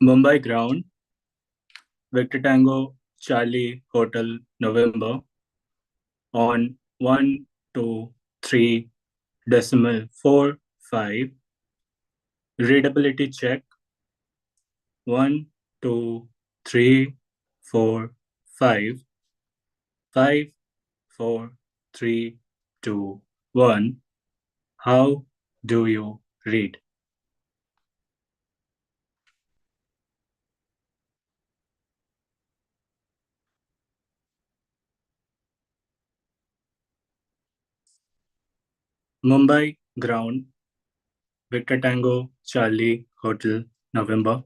Mumbai ground, Victor Tango, Charlie Hotel, November, on 123.45. Readability check 12345 54321. How do you read? Mumbai ground, Victor Tango, Charlie Hotel, November.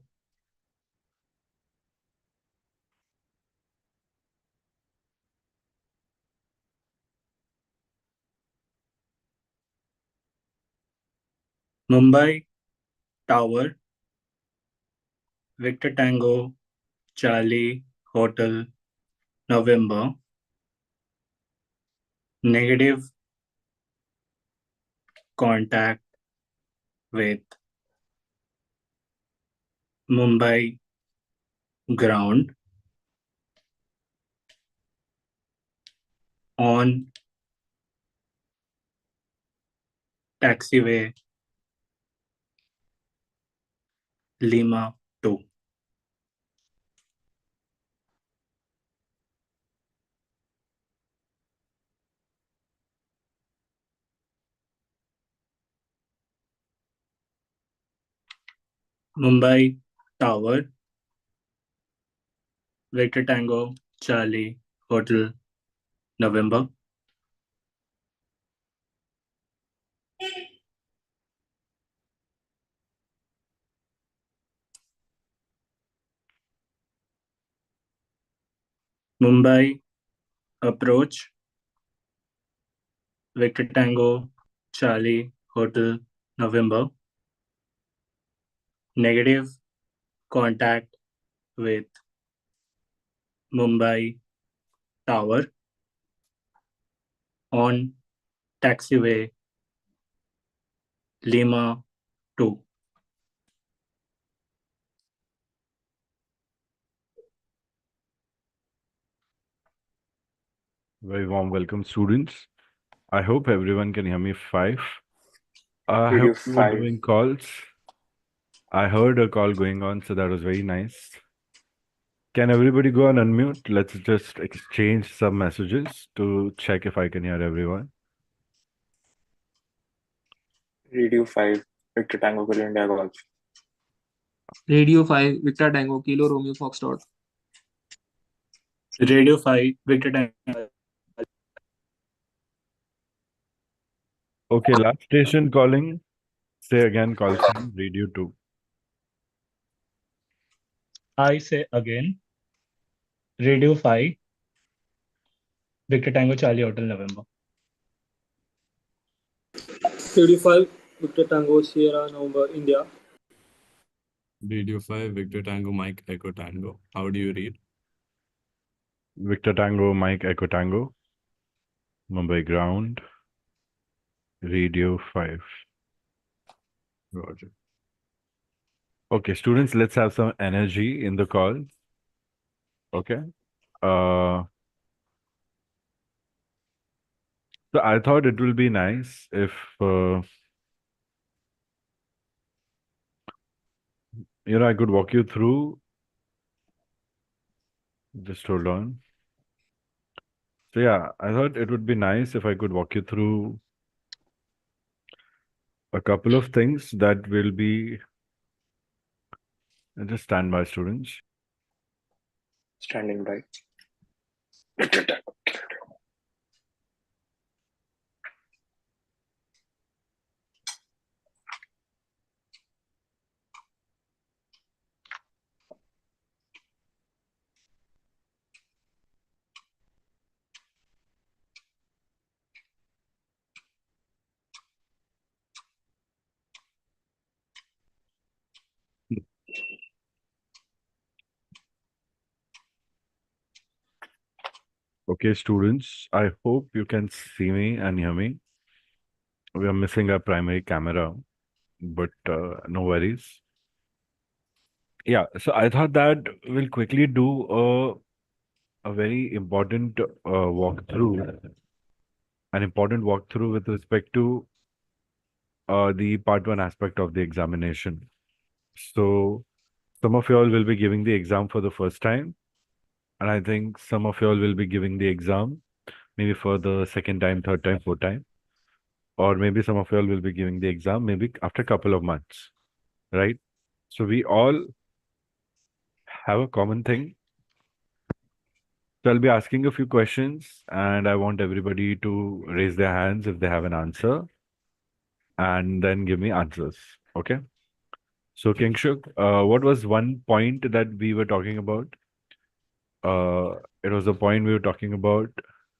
Mumbai Tower, Victor Tango, Charlie Hotel, November. Negative contact with Mumbai ground on taxiway Lima 2. Mumbai Tower, Victor Tango, Charlie Hotel, November. Mumbai approach, Victor Tango, Charlie Hotel, November. Negative contact with Mumbai Tower on taxiway Lima 2. Very warm welcome, students. I hope everyone can hear me fine. I Radio hope you were 5. doing calls. I heard a call going on, so that was very nice. Can everybody go on unmute? Let's just exchange some messages to check if I can hear everyone. Radio 5. Victor Tango Kilo India Golf. Radio 5, Victor Tango, Kilo Romeo Foxtrot. Radio 5, Victor Tango. Okay, last station calling. Say again, call sign, radio 2. I say again, Radio 5, Victor Tango, Charlie Hotel, November. Radio 5, Victor Tango, Sierra, November, India. Radio 5, Victor Tango, Mike Echo Tango. How do you read? Victor Tango, Mike Echo Tango. Mumbai ground. Radio 5. Roger. Okay, students, let's have some energy in the call. Okay. So I thought it will be nice if I could walk you through. Just hold on. So yeah, I thought it would be nice if I could walk you through a couple of things that will be. Just stand by, students. Standing by. Victor Tango. Okay, students, I hope you can see me and hear me. We are missing our primary camera, but no worries. Yeah, so I thought that we'll quickly do a very important walkthrough with respect to the part one aspect of the examination. So some of y'all will be giving the exam for the first time, and I think some of y'all will be giving the exam maybe for the second time, third time, fourth time, or maybe some of y'all will be giving the exam maybe after a couple of months, right? So we all have a common thing. So I'll be asking a few questions, and I want everybody to raise their hands if they have an answer, and then give me answers. Okay? So Kingshuk, what was one point that we were talking about? It was a point we were talking about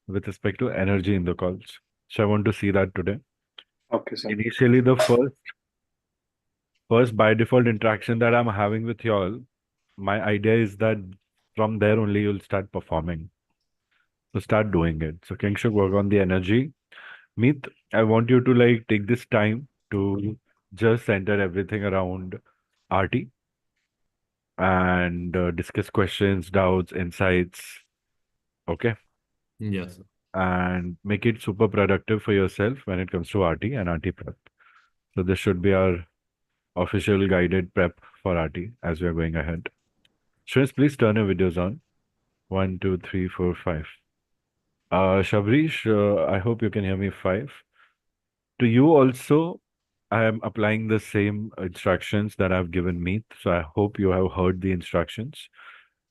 with respect to energy in the calls. So I want to see that today. Okay, sir. Initially, the first by default interaction that I'm having with y'all, my idea is that from there only you'll start performing. So start doing it. So Kingshuk, work on the energy. Meet, I want you to like take this time to just center everything around RT and discuss questions, doubts, insights. Okay. Yes, sir. And make it super productive for yourself when it comes to RT and RT prep. So this should be our official guided prep for RT as we are going ahead. Students, please turn your videos on. 1, 2, 3, 4, 5. Shabrish, I hope you can hear me 5. To you also, I am applying the same instructions that I've given Meet. So I hope you have heard the instructions.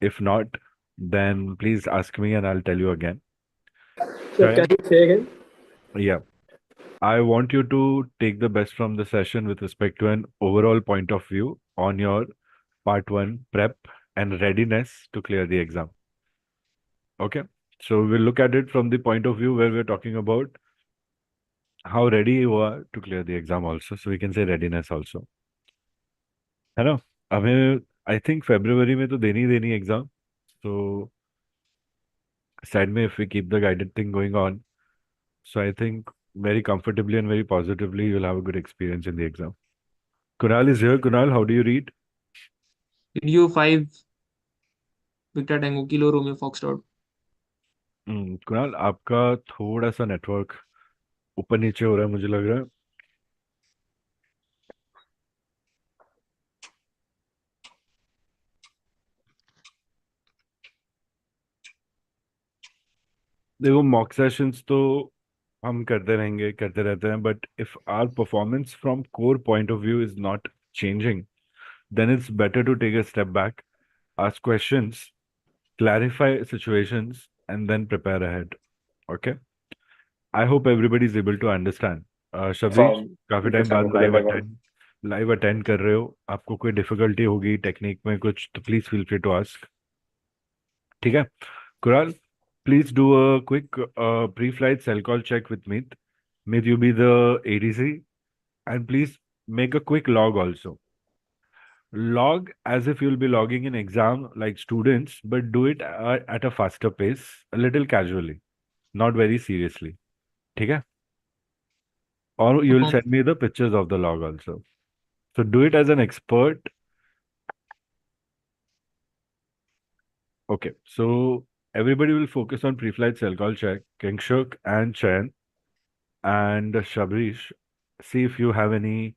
If not, then please ask me and I'll tell you again. Sir, can Shayan? you say again? Yeah. I want you to take the best from the session with respect to an overall point of view on your part one prep and readiness to clear the exam. Okay. So we'll look at it from the point of view where we're talking about how ready you are to clear the exam also. So we can say readiness also. है ना? हमें I think February में तो देनी exam. So side में if we keep the guided thing going on, so I think very comfortably and very positively you'll have a good experience in the exam. Kunal is here. Kunal, how do you read? Radio 5 Victor Tango Kilo Romeo Foxtrot. Kunal आपका थोड़ा सा network ऊपर नीचे हो रहा है मुझे लग रहा है देखो मॉक सेशंस तो हम करते रहते हैं but if our performance from core point of view is not changing then it's better to take a step back ask questions clarify situations and then prepare ahead okay I hope everybody is able to understand Shabrish From काफी Victor time बाद Tango Kilo Level. लाइव अटेंड कर रहे हो आपको कोई difficulty होगी टेक्निक में कुछ तो please feel free to ask ठीक है Kural please do a quick pre-flight cell call check with Meet. Meet, you be the ADC, and please make a quick log also. Log as if you'll be logging an exam like students, but do it at a faster pace, a little casually, not very seriously. Okay? Or you'll send me the pictures of the log also. So do it as an expert. Okay, so everybody will focus on pre-flight cell call check, Kingshuk and Chen and Shabrish. See if you have any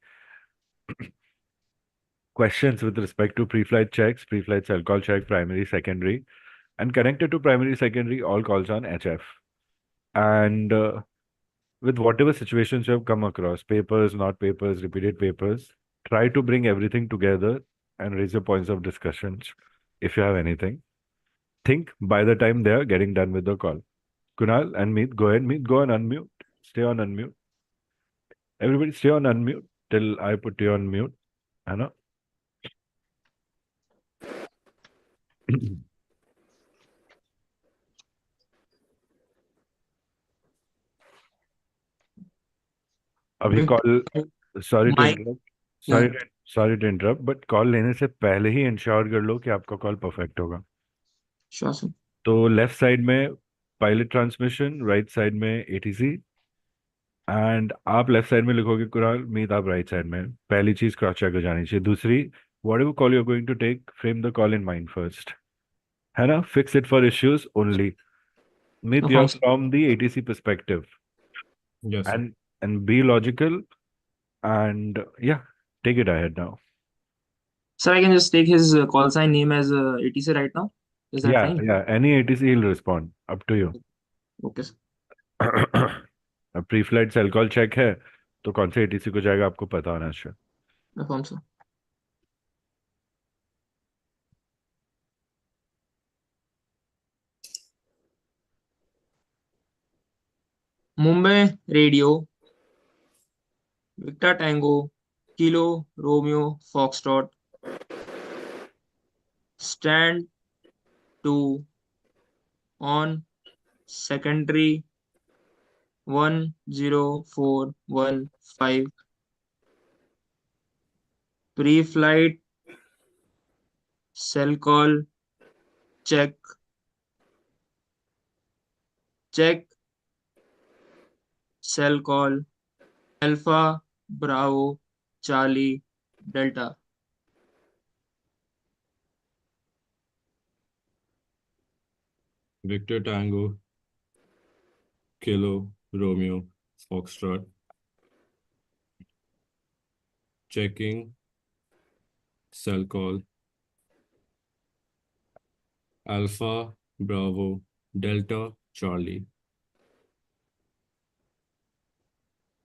questions with respect to pre-flight checks, pre-flight cell call check, primary, secondary, and connected to primary, secondary, all calls on HF. And with whatever situations you have come across, papers, not papers, repeated papers, try to bring everything together and raise your points of discussions if you have anything. Think by the time they are getting done with the call. Kunal and Meet, go ahead. Meet, go on unmute. Stay on unmute. Everybody stay on unmute till I put you on mute. Anna. अभी call sorry to Mike, interrupt yeah, sorry to interrupt but call लेने से पहले ही ensure कर लो कि आपका call perfect होगा sure, sir. तो लेफ्ट साइड में पायलट ट्रांसमिशन राइट साइड में एटीसी एंड आप लेफ्ट साइड में लिखोगे कुराल मीत आप राइट साइड में पहली चीज क्रॉस चेक हो जानी चाहिए दूसरी whatever call you're going to take, frame the call in mind first. है ना? Fix it for issues only. Meet Affirm, you're sir. from the ATC perspective Yes, sir. and be logical and yeah, take it ahead now. Sir, I can just take his call sign name as ATC right now. Is that Yeah, fine? yeah. Any ATC he'll respond. Up to you. Okay, sir. अब pre flight SELCAL check है तो कौन से ATC को जाएगा आपको पता होना चाहिए. Affirm, sir. Mumbai Radio, Victor Tango, Kilo Romeo Foxtrot, stand to on secondary 10415, pre-flight cell call check cell call Alpha Bravo Charlie Delta. Victor Tango, Kilo, Romeo, Foxtrot. Checking. Cell call. Alpha, Bravo, Delta, Charlie.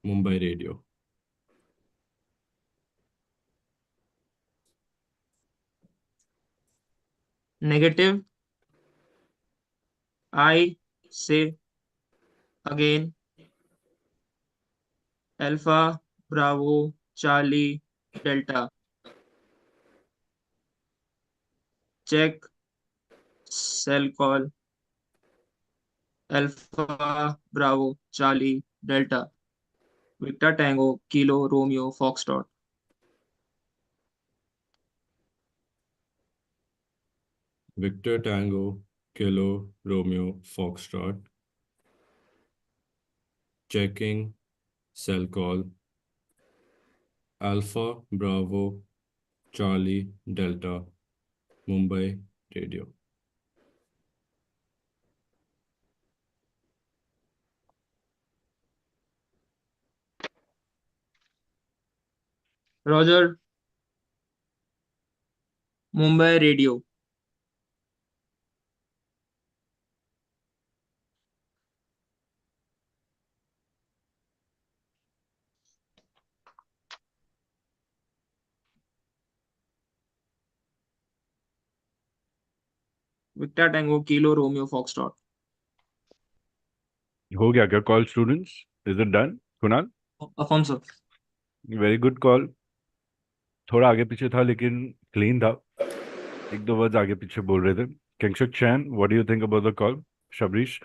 Mumbai Radio. Negative. I say again. Alpha Bravo Charlie Delta. Check cell call Alpha Bravo Charlie Delta. Victor Tango Kilo Romeo Foxtrot. Victor Tango, Kilo, Romeo, Foxtrot. Checking. Cell call. Alpha, Bravo, Charlie, Delta, Mumbai Radio. Roger. Mumbai Radio. Victor Tango Kilo Romeo Foxtrot. हो गया क्या call students? Is it done? Kunal, Affirm, sir. Very good call. थोड़ा आगे पीछे था लेकिन clean था. एक दो वर्ड्स आगे पीछे बोल रहे थे. Kingshuk Chain, what do you think about the call? Shabrish.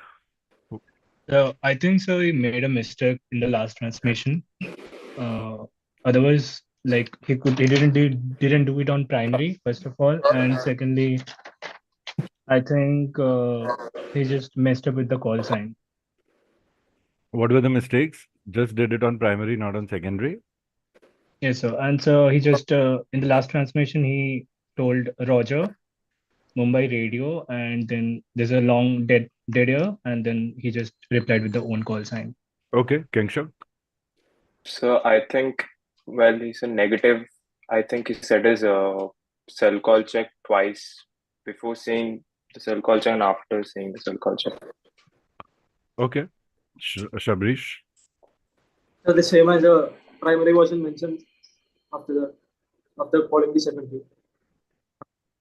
So I think so he made a mistake in the last transmission. Otherwise, like he didn't do it on primary, first of all, and secondly, I think he just messed up with the call sign. What were the mistakes? Just did it on primary, not on secondary. Yes, sir. And so he just in the last transmission he told Roger Mumbai Radio, and then there's a long dead air, and then he just replied with the own call sign. Okay, Kingshan. So I think, well, he's a negative. I think he said his cell call check twice before saying the cell call check and after saying the cell call check. Okay, Shabrish. So the same as the primary wasn't mentioned after calling the secondary.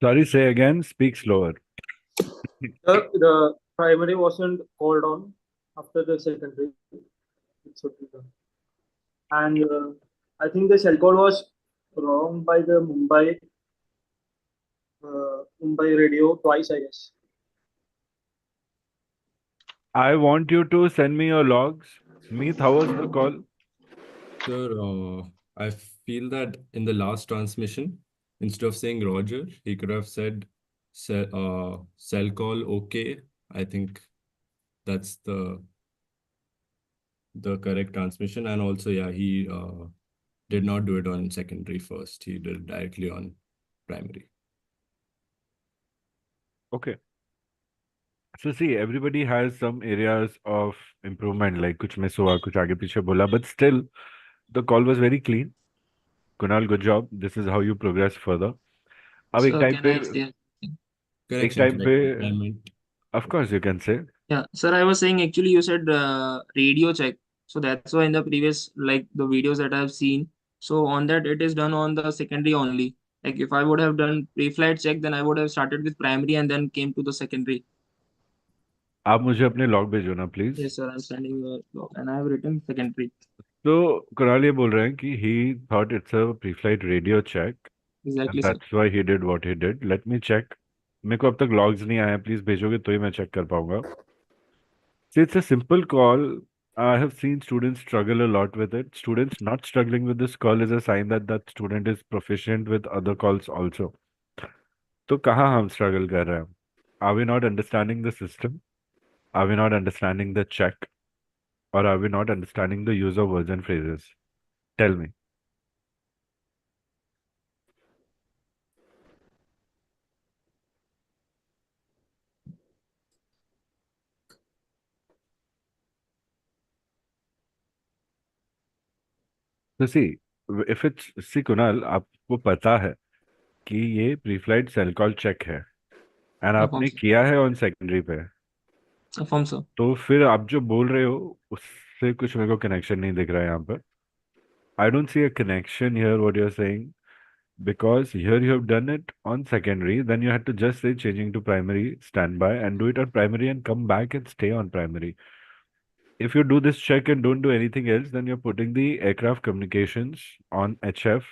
Sorry, say again. Speak slower. The primary wasn't called on after the secondary. It should be done. And I think the cell call was wrong by the Mumbai radio twice, I guess. I want you to send me your logs. Meet, how was the call? Sir, I feel that in the last transmission, instead of saying Roger, he could have said cell call okay. I think that's the correct transmission. And also, yeah, he did not do it on secondary first. He did it directly on primary. Okay. So see, everybody has some areas of improvement, like kuch miss hua, kuch aage piche bola, but still the call was very clean. Kunal, good job. This is how you progress further. अब एक Sir, time can पे I say? एक Correction, time पे correction. I meant of course you can say. Yeah, sir, I was saying actually you said radio check. So that's why in the previous, like the videos that I've seen, so on that it is done on the secondary only. Like if I would have done pre-flight check, then I would have started with primary and then came to the secondary. आप मुझे अपने log भेजो ना please. Yes, sir, I'm sending your log and I have written secondary. तो कुणाल ये बोल रहे हैं कि he thought it's a pre-flight radio check and Exactly, sir. that's why he did what he did. Let me check. मेरे को अब तक लॉग्स नहीं आए, प्लीज भेजोगे तो ही मैं चेक कर पाऊंगा. See, it's a simple call. I have seen students struggle a lot with it. Students not struggling with this call is a sign that that student is proficient with other calls also. तो कहाँ हम struggle कर रहे हैं? Are we not understanding the system? Are we not understanding the check? Or are we not understanding the use of words and phrases? Tell me. So see, if it's see Kunal, आपको पता है कि ये pre-flight cell call check है and Affirm, आपने sir. किया है on secondary पे, Affirm, sir. तो फिर आप जो बोल रहे हो उससे कुछ मेरे को कनेक्शन नहीं दिख रहा है यहाँ पर. I don't see a connection here, what you're saying, because here you have done it on secondary, then you had to just say changing to primary standby and do it on primary and come back and stay on primary. If you do this check and don't do anything else, then you're putting the aircraft communications on HF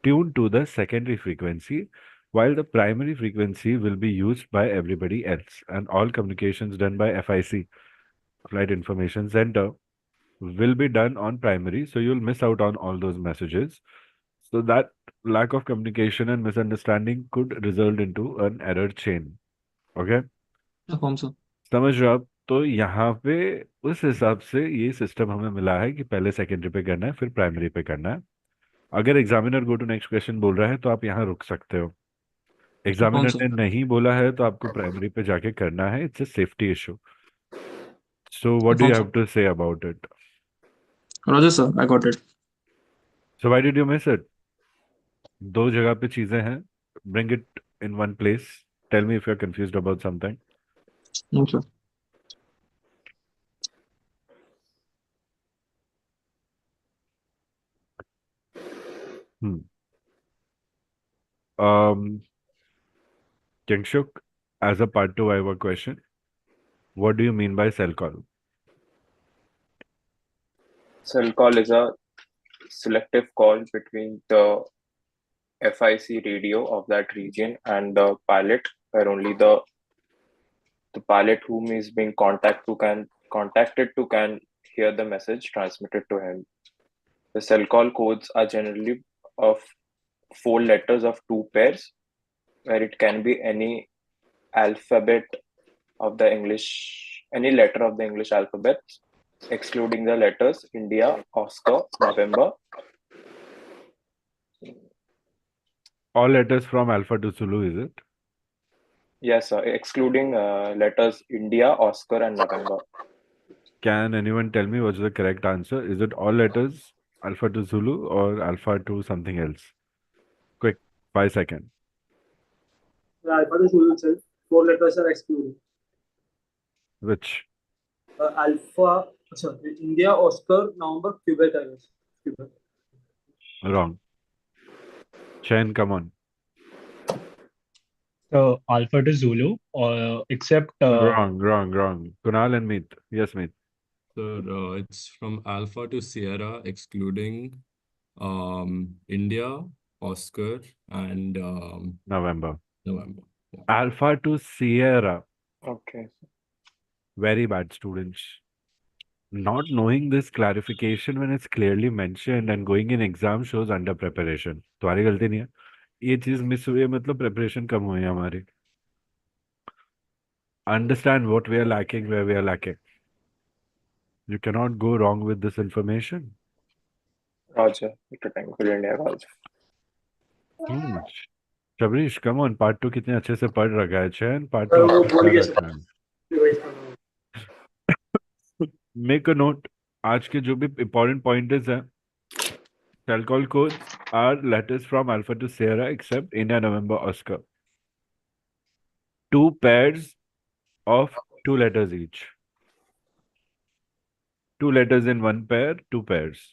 tuned to the secondary frequency, while the primary frequency will be used by everybody else, and all communications done by FIC, Flight Information Center, will be done on primary, so you'll miss out on all those messages. So that lack of communication and misunderstanding could result into an error chain. Okay? Affirm, sir. समझ रहे हो आप? तो यहाँ पे उस हिसाब से ये सिस्टम हमें मिला है कि पहले सेकेंडरी पे करना है फिर प्राइमरी पे करना है. अगर examiner go to next question बोल रहा है तो आप यहाँ रुक सकते हो. Affirm, examiner sir. ने नहीं बोला है तो आपको प्राइमरी पे जाके करना है. It's a safety issue. So what do Affirm, you sir. Have to say about it? Roger, sir. I got it. So why did you miss it? दो जगह पे चीजें हैं. Bring it in one place. Tell me if you are confused about something. No, sir. Um, Kingshuk, as a part two, I have a question. What do you mean by cell call? Cell call is a selective call between the FIC radio of that region and the pilot, where only the pilot whom is being contacted to can hear the message transmitted to him. The cell call codes are generally of 4 letters of 2 pairs, where it can be any alphabet of the English, any letter of the English alphabet, excluding the letters India, Oscar, November. All letters from Alpha to Zulu, is it? Yes, sir, excluding letters India, Oscar, and November. Can anyone tell me what's the correct answer? Is it all letters Alpha to Zulu or Alpha to something else? Quick, 5 seconds. The alpha is Zulu itself. 4 letters are excluded. Which? Alpha, sorry, India, Oscar, November, Quebec, I guess. Quebec. Wrong. Chen, come on. So Alpha to Zulu, except Wrong. Kunal and Meet. Yes, Meet. So it's from Alpha to Sierra, excluding India, Oscar, and November. November. Yeah. Alpha to Sierra. Okay. Very bad students. Not knowing this clarification when it's clearly mentioned and going in exam shows under preparation. तुम्हारी गलती नहीं है. ये चीज miss हुई है मतलब preparation कम हुई है हमारी. Understand what we are lacking, where we are lacking. You cannot go wrong with this information. Roger. Victor Tango, India, Golf. Hmm. Shabrish come on, part 2 कितने अच्छे से पढ़ रखा है। चैन पार्ट सर 2 वो आपने बोल कर गया रखा सर, है। रिवाइज करना। मेक अ नोट, आज के जो भी इंपॉर्टेंट पॉइंटर्स हैं, cell call codes are letters from Alpha to Sierra except India, November, Oscar. Two pairs of two letters each. Two letters in one pair, two pairs.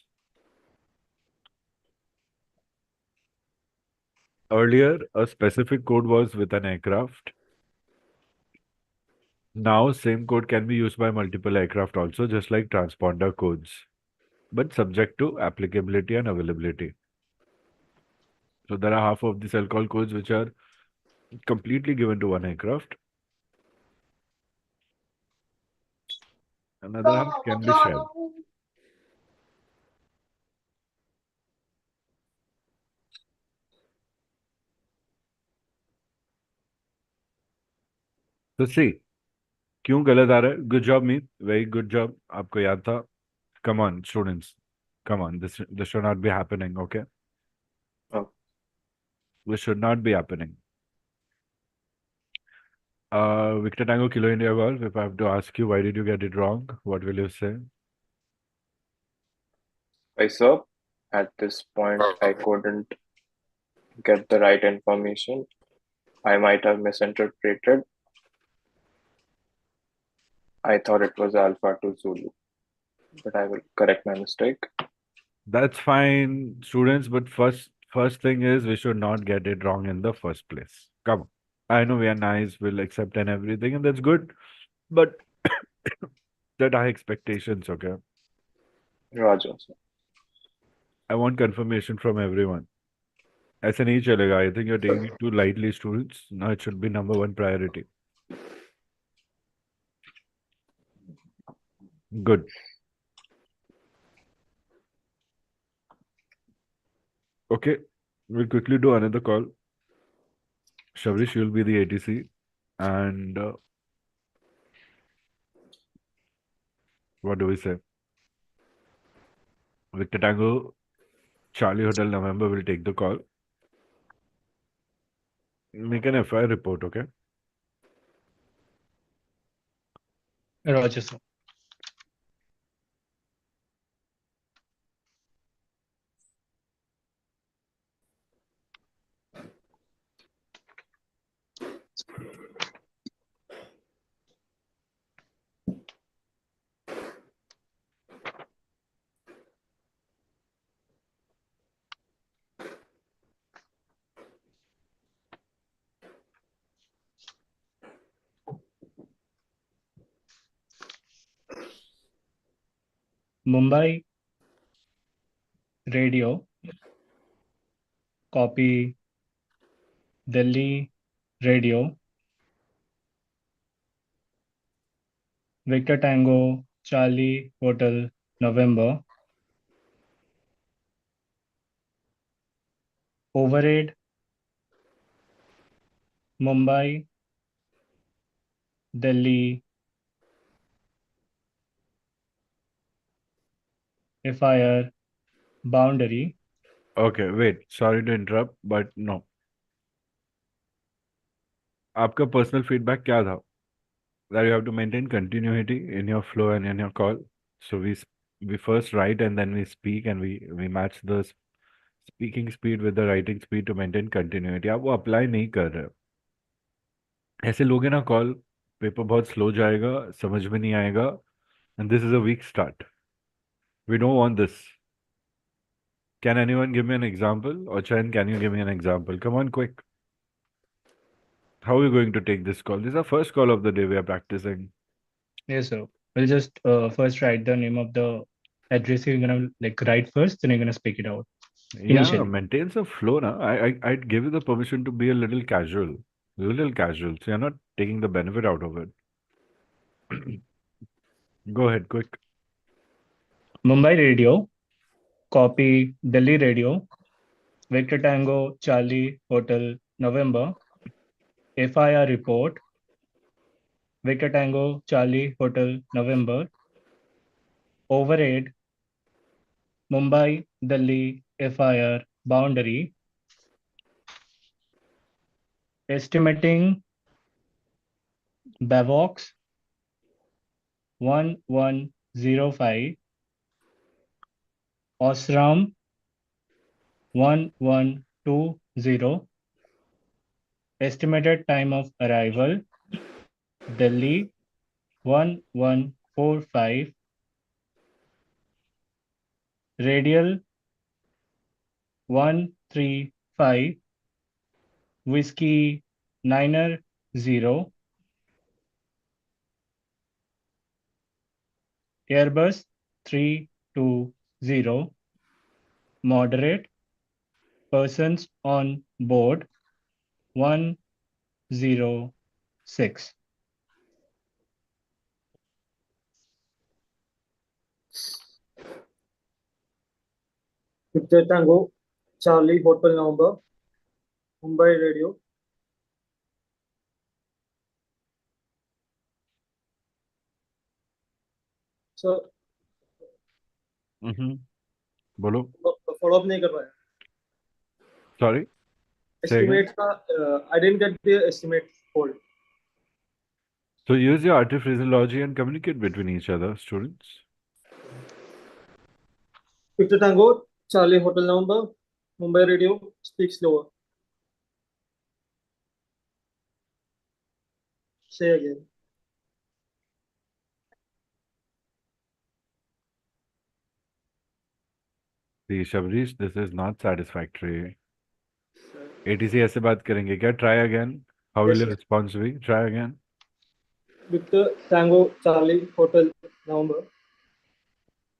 Earlier, a specific code was with an aircraft. Now, same code can be used by multiple aircraft also, just like transponder codes, but subject to applicability and availability. So there are half of the cell call codes which are completely given to one aircraft. Another half can be shared. So see, क्यों गलत आ रहा है? Good job मीत, very good job, आपको याद था। Come on students, come on, this should not be happening, okay? Oh, this should not be happening. Victor Tango Kilo India Golf, if I have to ask you why did you get it wrong, what will you say? sir, at this point, I couldn't get the right information. I might have misinterpreted. I thought it was Alpha to Zulu, but I will correct my mistake. That's fine, students, but first thing is we should not get it wrong in the first place. Come on. I know we are nice, we'll accept and everything, and that's good, but that are expectations, okay? Roger, sir. I want confirmation from everyone. ऐसे नहीं चलेगा. I think you're taking it too lightly, students. Now it should be number one priority. Good. Okay, we'll quickly do another call. Shavrish, you'll be the ATC, and what do we say? Victor Tango, Charlie Hotel November will take the call. Make an FIR report, okay? Roger, sir. Mumbai radio, copy Delhi radio, Victor Tango, Charlie Hotel November, overraid Mumbai, Delhi, FIR, boundary. Okay, wait. Sorry to interrupt, but no. आपका personal feedback क्या था? That you have to maintain continuity in your flow and in your call. So we first write and then we speak and we match the speaking speed with the writing speed to maintain continuity. आप वो apply नहीं कर रहे हो. ऐसे लोगे ना call, paper बहुत स्लो जाएगा, समझ में नहीं आएगा, and this is a weak start. We don't want this. Can anyone give me an example? Or Chen, can you give me an example? Come on, quick. How are we going to take this call? This is our first call of the day we are practicing. Yes, sir. We'll just first write the name of the address you're gonna like write first, then you're gonna speak it out. Yeah, Initially. maintain some flow now. I'd give you the permission to be a little casual. Little casual. So you're not taking the benefit out of it. Go ahead, quick. Mumbai radio, copy Delhi radio, Victor Tango, Charlie Hotel November, FIR report, Victor Tango, Charlie Hotel November, overraid Mumbai, Delhi, FIR boundary, estimating Bavox 1105, Osram 1120, estimated time of arrival, Delhi 1145, radial 135, whiskey 90, Airbus 320, moderate, persons on board 106. Victor Tango, Charlie Hotel November, Mumbai Radio. So बोलो. follow up नहीं कर पाया. Sorry. Say again. Estimate का I didn't get the estimate hold. So use your artificial physiology and communicate between each other, students. Victor Tango, Charlie Hotel November, Mumbai Radio. Speak slower. Say again. See, Shabrish, this is not satisfactory. ATC ऐसे बात करेंगे क्या? Try again. How will Yes, your sir. response be? Try again. Victor Tango, Charlie Hotel November,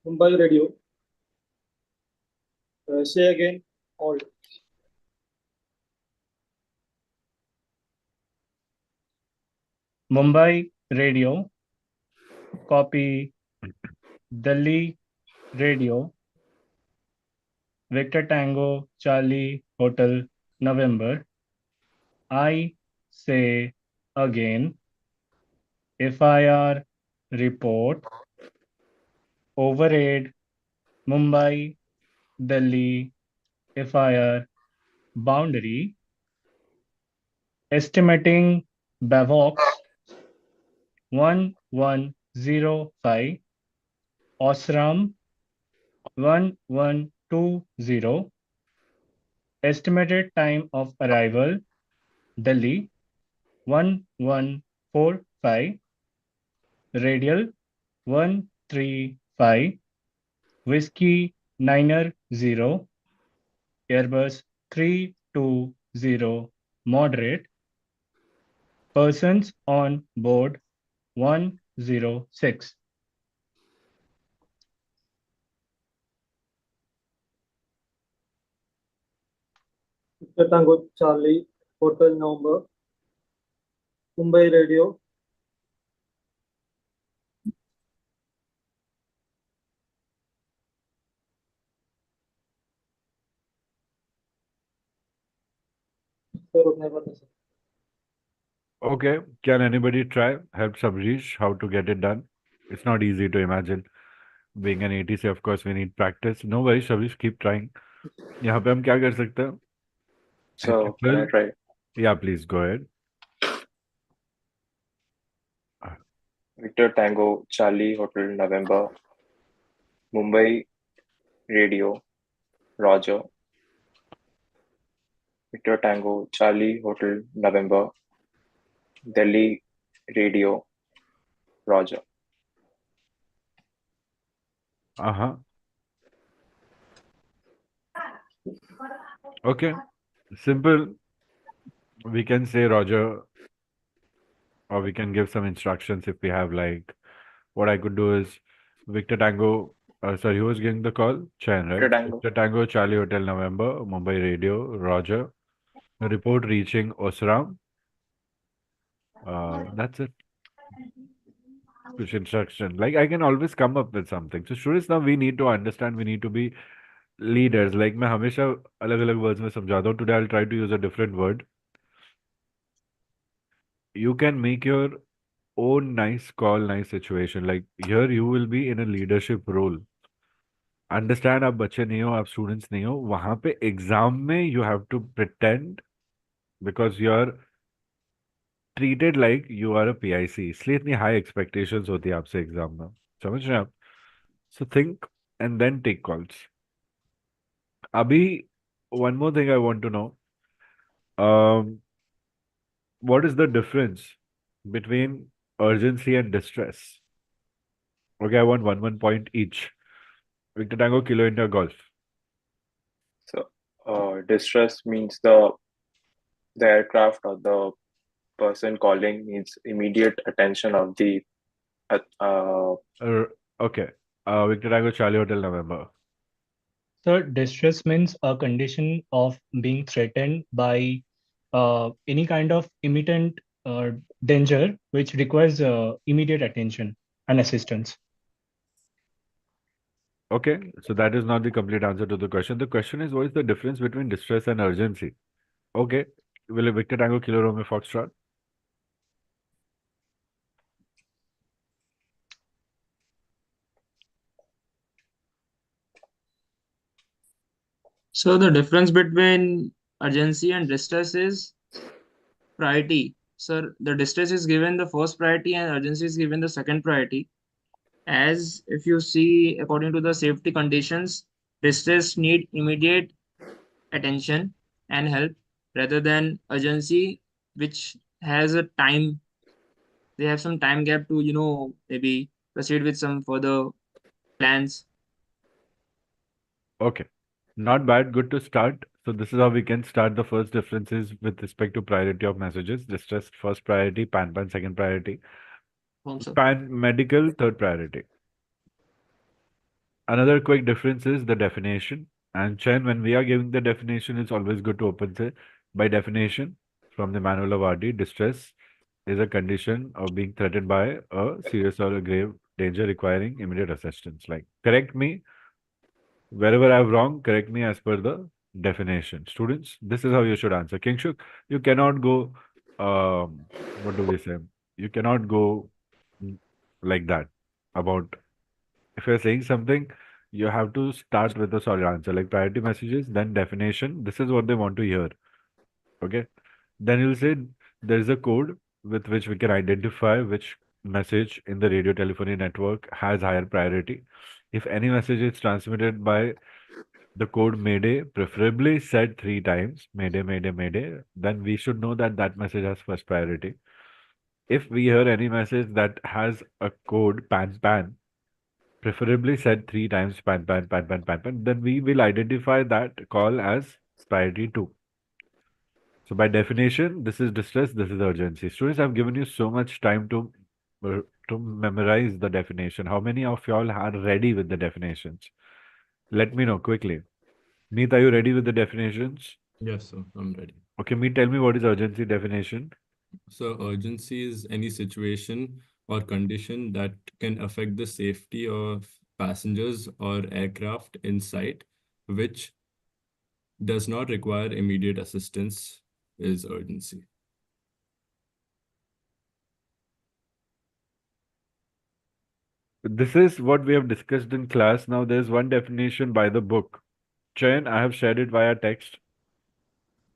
Mumbai Radio. Say again. All. Mumbai Radio, copy Delhi Radio, Victor Tango, Charlie Hotel November. I say again, FIR report, overraid, Mumbai, Delhi, FIR boundary, estimating Bavox 1105, Osram 1120, estimated time of arrival, Delhi 1145, radial 135, whiskey 90, Airbus 320, moderate, persons on board 106. Victor Tango, Charlie Hotel November, Mumbai Radio. Sir, रुकने पर नहीं, sir. Okay, can anybody try? Help Shabrish how to get it done. It's not easy to imagine. Being an ATC, of course, we need practice. No worries, Shabrish, keep trying. यहाँ पे हम क्या कर सकते हैं? So can I try? Yeah, please go ahead. Victor Tango, Charlie Hotel November, Mumbai Radio, Roger. Victor Tango, Charlie Hotel November, Delhi Radio, Roger. Uh-huh. Okay, simple. We can say Roger, or we can give some instructions if we have like, what I could do is Victor Tango, sorry, who was giving the call? Chen, right? Victor Tango. Victor Tango, Charlie Hotel November, Mumbai Radio, Roger. Report reaching Osram. That's it. Push instruction. Like I can always come up with something. So students, now we need to understand, we need to be leaders. Like मैं हमेशा अलग-अलग words में समझाता हूँ. Today I'll try to use a different word. You can make your own nice call, nice situation. Like here you will be in a leadership role. Understand आप बच्चे नहीं हो, आप students नहीं हो. वहाँ पे exam में you have to pretend because you're treated like you are a PIC, इसलिए इतनी high expectations होती है आपसे एग्जाम में, समझ रहे हैं आप? So think and then take calls. Abhi, one more thing I want to know. What is the difference between urgency and distress? Okay, I want one point each. Victor Tango, Kilo India Golf. So, distress means the aircraft or the person calling needs immediate attention of the Okay. Victor Tango, Charlie Hotel, November. So distress means a condition of being threatened by any kind of imminent danger which requires immediate attention and assistance. Okay, so that is not the complete answer to the question. The question is, what is the difference between distress and urgency? Okay, will Victor Tango Kilo Romeo Foxtrot? So the difference between urgency and distress is priority. So the distress is given the first priority and urgency is given the second priority. As if you see according to the safety conditions, distress need immediate attention and help rather than urgency, which has a time. They have some time gap to maybe proceed with some further plans. Okay, not bad. Good to start. So this is how we can start. The first differences with respect to priority of messages. Distress first priority, pan second priority, Also, pan medical third priority. Another quick difference is the definition. And Chen, when we are giving the definition, it's always good to open say, by definition, from the manual of RD, distress is a condition of being threatened by a serious or a grave danger requiring immediate assistance. Like, correct me wherever I'm wrong, correct me as per the definition. Students, this is how you should answer. Kingshuk, you cannot go, what do we say? You cannot go like that about if you're saying something, you have to start with a solid answer, like priority messages, then definition. This is what they want to hear. Okay. Then you'll say there is a code with which we can identify which message in the radio telephony network has higher priority. If any message is transmitted by the code Mayday, preferably said 3 times, Mayday, Mayday, Mayday, then we should know that that message has first priority. If we hear any message that has a code pan pan, preferably said 3 times pan pan pan pan pan pan, then we will identify that call as priority 2. So by definition, this is distress, this is urgency. Students, I've given you so much time to memorize the definition. How many of y'all are ready with the definitions? Let me know quickly. Meet, are you ready with the definitions? Yes, sir, I'm ready. Okay, Meet, tell me what is urgency definition? So urgency is any situation or condition that can affect the safety of passengers or aircraft in sight, which does not require immediate assistance is urgency. This is what we have discussed in class. Now there's one definition by the book. Chayan, I have shared it via text.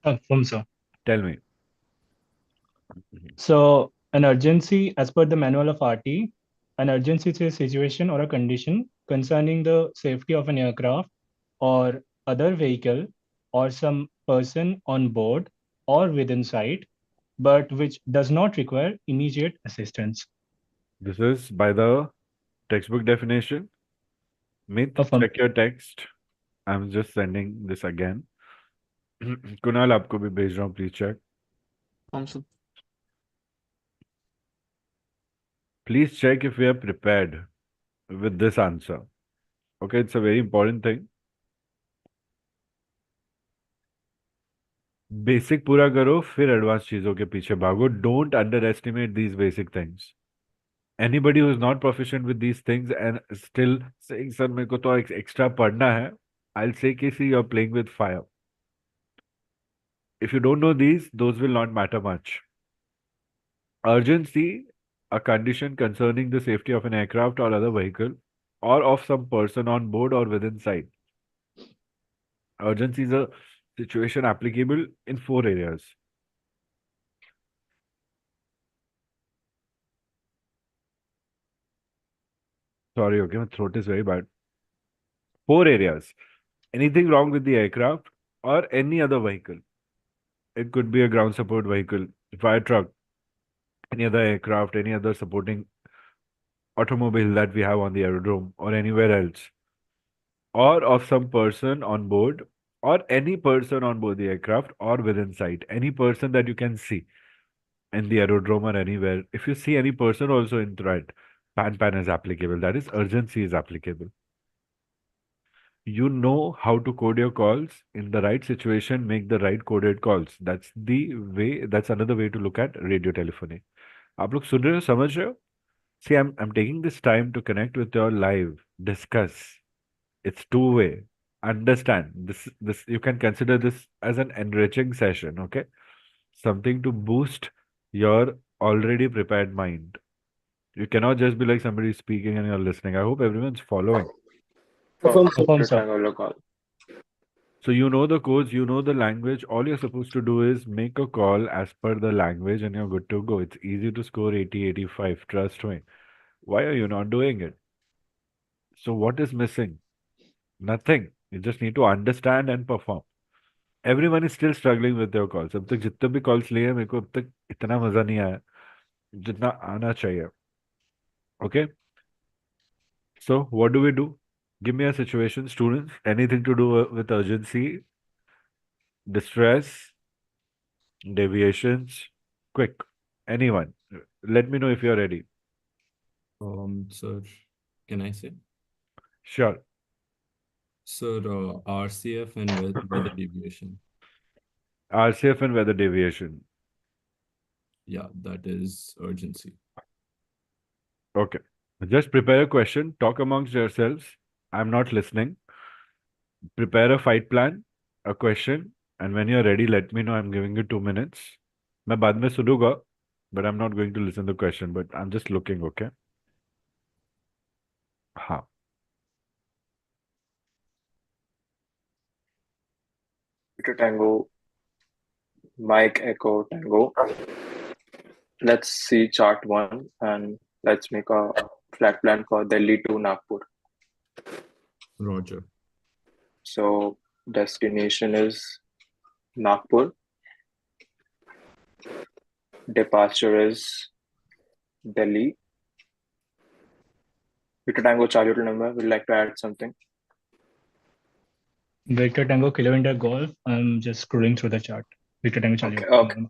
So Tell me. So an urgency, as per the manual of RT, an urgency is a situation or a condition concerning the safety of an aircraft or other vehicle or some person on board or within sight, but which does not require immediate assistance. This is by the textbook definition. Meet, Affirm. check your text. I'm just sending this again. Kunal, आपको भी भेज रहा हूँ. Please check. also. Please check if we are prepared with this answer. Okay, it's a very important thing. Basic पूरा करो, फिर advance चीजों के पीछे भागो. Don't underestimate these basic things. Anybody who is not proficient with these things and still saying, sir, मेरे को तो extra पढ़ना है, I'll say कि see, you're playing with fire. If you don't know these, those will not matter much. Urgency, a condition concerning the safety of an aircraft or other vehicle or of some person on board or within sight. Urgency is a situation applicable in 4 areas. Sorry, okay, my throat is very bad. 4 areas. Anything wrong with the aircraft or any other vehicle. It could be a ground support vehicle, fire truck, any other aircraft, any other supporting automobile that we have on the aerodrome or anywhere else, or of some person on board, or any person on board the aircraft or within sight, any person that you can see in the aerodrome or anywhere. If you see any person also in threat, pan is applicable. That is, urgency is applicable. You know how to code your calls in the right situation, make the right coded calls. That's the way. That's another way to look at radio telephony. आप लोग सुन रहे हो, समझ रहे हो? See, I'm taking this time to connect with your live, discuss. It's two-way. Understand this. You can consider this as an enriching session. Okay, something to boost your already prepared mind. You cannot just be like somebody speaking and you're listening. I hope everyone's following. Affirm, sir. Affirm, Victor sir. Tango call. So you know the codes, you know the language. All you're supposed to do is make a call as per the language and you're good to go. It's easy to score 80, 85. Trust me. Why are you not doing it? So what is missing? Nothing. You just need to understand and perform. Everyone is still struggling with their calls. अब तक जितने भी calls लिए हैं, मेरे को अब तक इतना मजा नहीं आया जितना आना चाहिए. Okay? So what do we do? Give me a situation, students. Anything to do with urgency, distress, deviations, quick. Anyone. Let me know if you're ready. Sir, can I say? Sure. Sir, RCF and weather deviation. RCF and weather deviation. Yeah, that is urgency. Okay. Just prepare a question. Talk amongst yourselves. I'm not listening. Prepare a fight plan, a question, and when you're ready, let me know. I'm giving you 2 minutes. मैं बाद में सुनूंगा, but I'm not going to listen to the question, but I'm just looking, okay? हाँ. Victor Tango, Mike Echo Tango. Let's see chart 1 and let's make a flat plan for Delhi to Nagpur. Roger. So destination is Nagpur. Departure is Delhi. Victor Tango Charlie Hotel number. Would you like to add something? Victor Tango Kilo India Golf. I'm just scrolling through the chart. Victor Tango Charlie. Okay.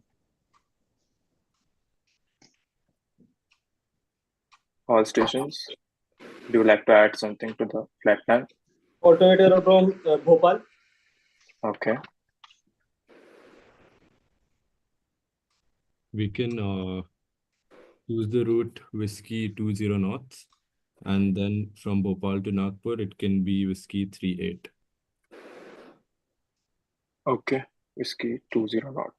All stations. Do you like to add something to the flat plan? Alternate aerodrome, Bhopal. Okay. We can use the route Whiskey 20 North, and then from Bhopal to Nagpur, it can be Whiskey 38. Okay. Whiskey 20 North.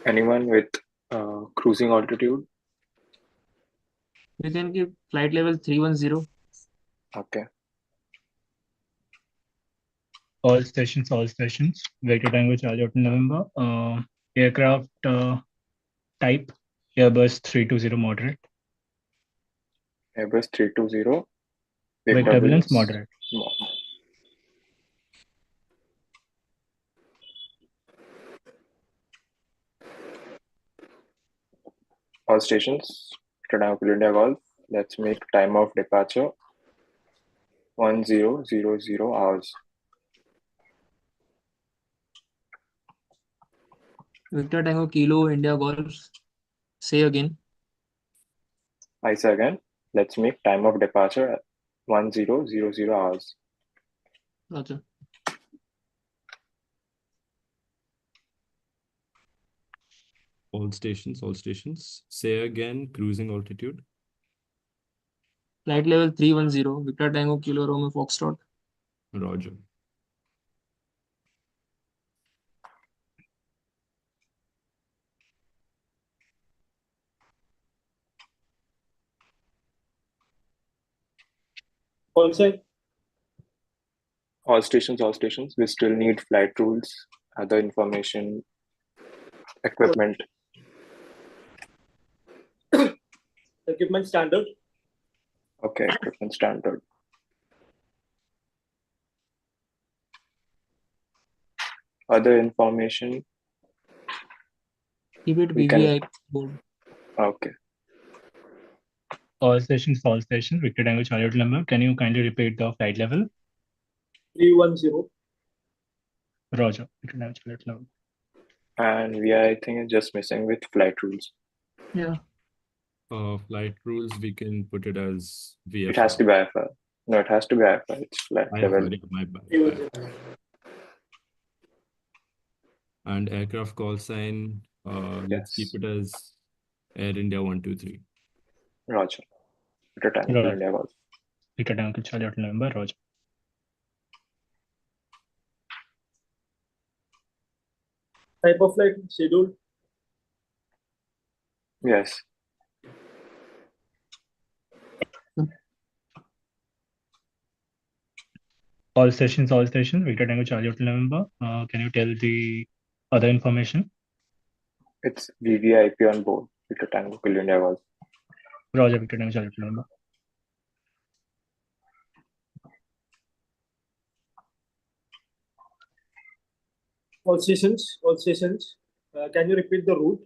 Anyone with cruising altitude? We can give flight level 310. Okay. All stations. Victor Tango Charlie Hotel November. Aircraft type Airbus 320 moderate. Airbus 320. Wake turbulence moderate. All stations. Victor India Golf. Let's make time of departure 1000 hours. Victor Tango Kilo India Golf. Say again. I say again. Let's make time of departure 1000 hours. Roger. All stations. Say again, cruising altitude. Flight level 310. Victor Tango Kilo Romeo Foxtrot. Roger. Call sign. All stations. We still need flight rules, other information, equipment. Equipment standard. Okay, equipment standard. Other information, Keep it we can, VVIP board. okay. All station, Victor Tango Charlie Hotel Number. Can you kindly repeat the flight level? 310. Roger, Victor Tango Charlie Hotel Number. And we are, I think, just missing with flight rules. Yeah. Flight rules, we can put it as It has to VFR. be IFR. No, it has to be IFR. It's flight level. IFR, yeah, my bad. 310. And aircraft call sign, let's keep Yes. it as Air India 123. Roger. Victor Tango Roger. India Golf. Victor Tango Charlie Hotel Number. Roger. Type of flight schedule. Yes. All stations, Victor Tango Charlie Hotel Number. Can you tell the other information? It's VVIP on board. Victor Tango India Golf. Roger, Victor Tango Charlie Hotel Number. All stations. Can you repeat the route?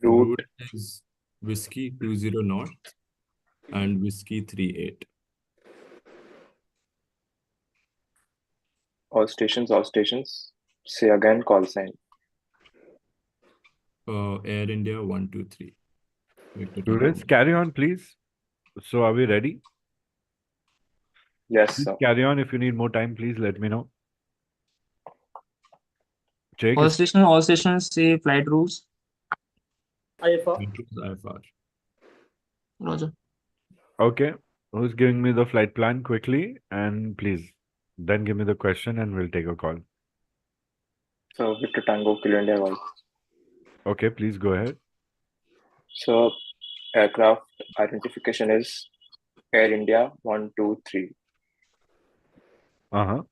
Route is Whiskey 20 North and Whiskey 38. all stations. Say again call sign. Air India 123. Victor Students, Tango. carry on, please. So, are we ready? Yes, Please sir. carry on. If you need more time, please let me know. Jake, All stations say flight rules. IFR. IFR. Roger. okay. Who's giving me the flight plan quickly? And please, then give me the question and we'll take a call. So Victor Tango India Golf. Okay, please go ahead. So aircraft identification is Air India 123. Uh-huh.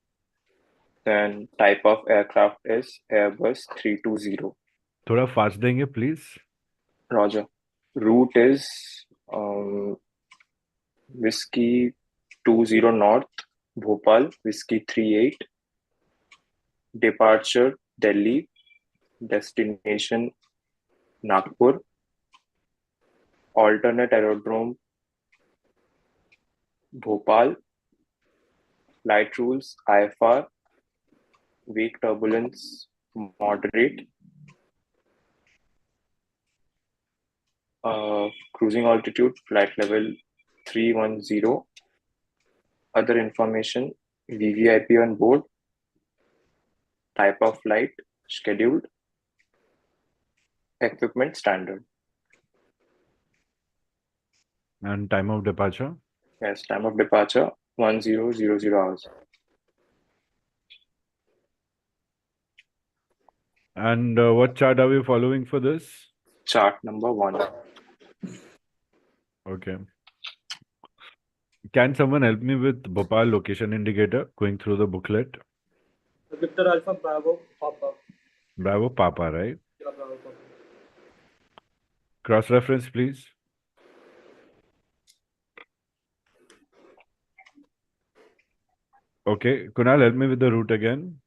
Then type of aircraft is Airbus 320. थोड़ा fast देंगे, please. Roger. Route is Whiskey 20 North, Bhopal, Whiskey 38. Departure Delhi. Destination Nagpur. Alternate aerodrome Bhopal. Flight rules IFR. Weak turbulence moderate. Cruising altitude flight level 310. Other information VVIP on board. Type of flight scheduled. Equipment standard. And time of departure? Yes, time of departure 1000 hours. And what chart are we following for this? Chart number 1. Okay. Can someone help me with Bhopal location indicator going through the booklet? Victor Alpha Bravo Papa. Bravo Papa, right? Yeah, Bravo Papa. Cross reference, please. Okay. Kunal, help me with the route again.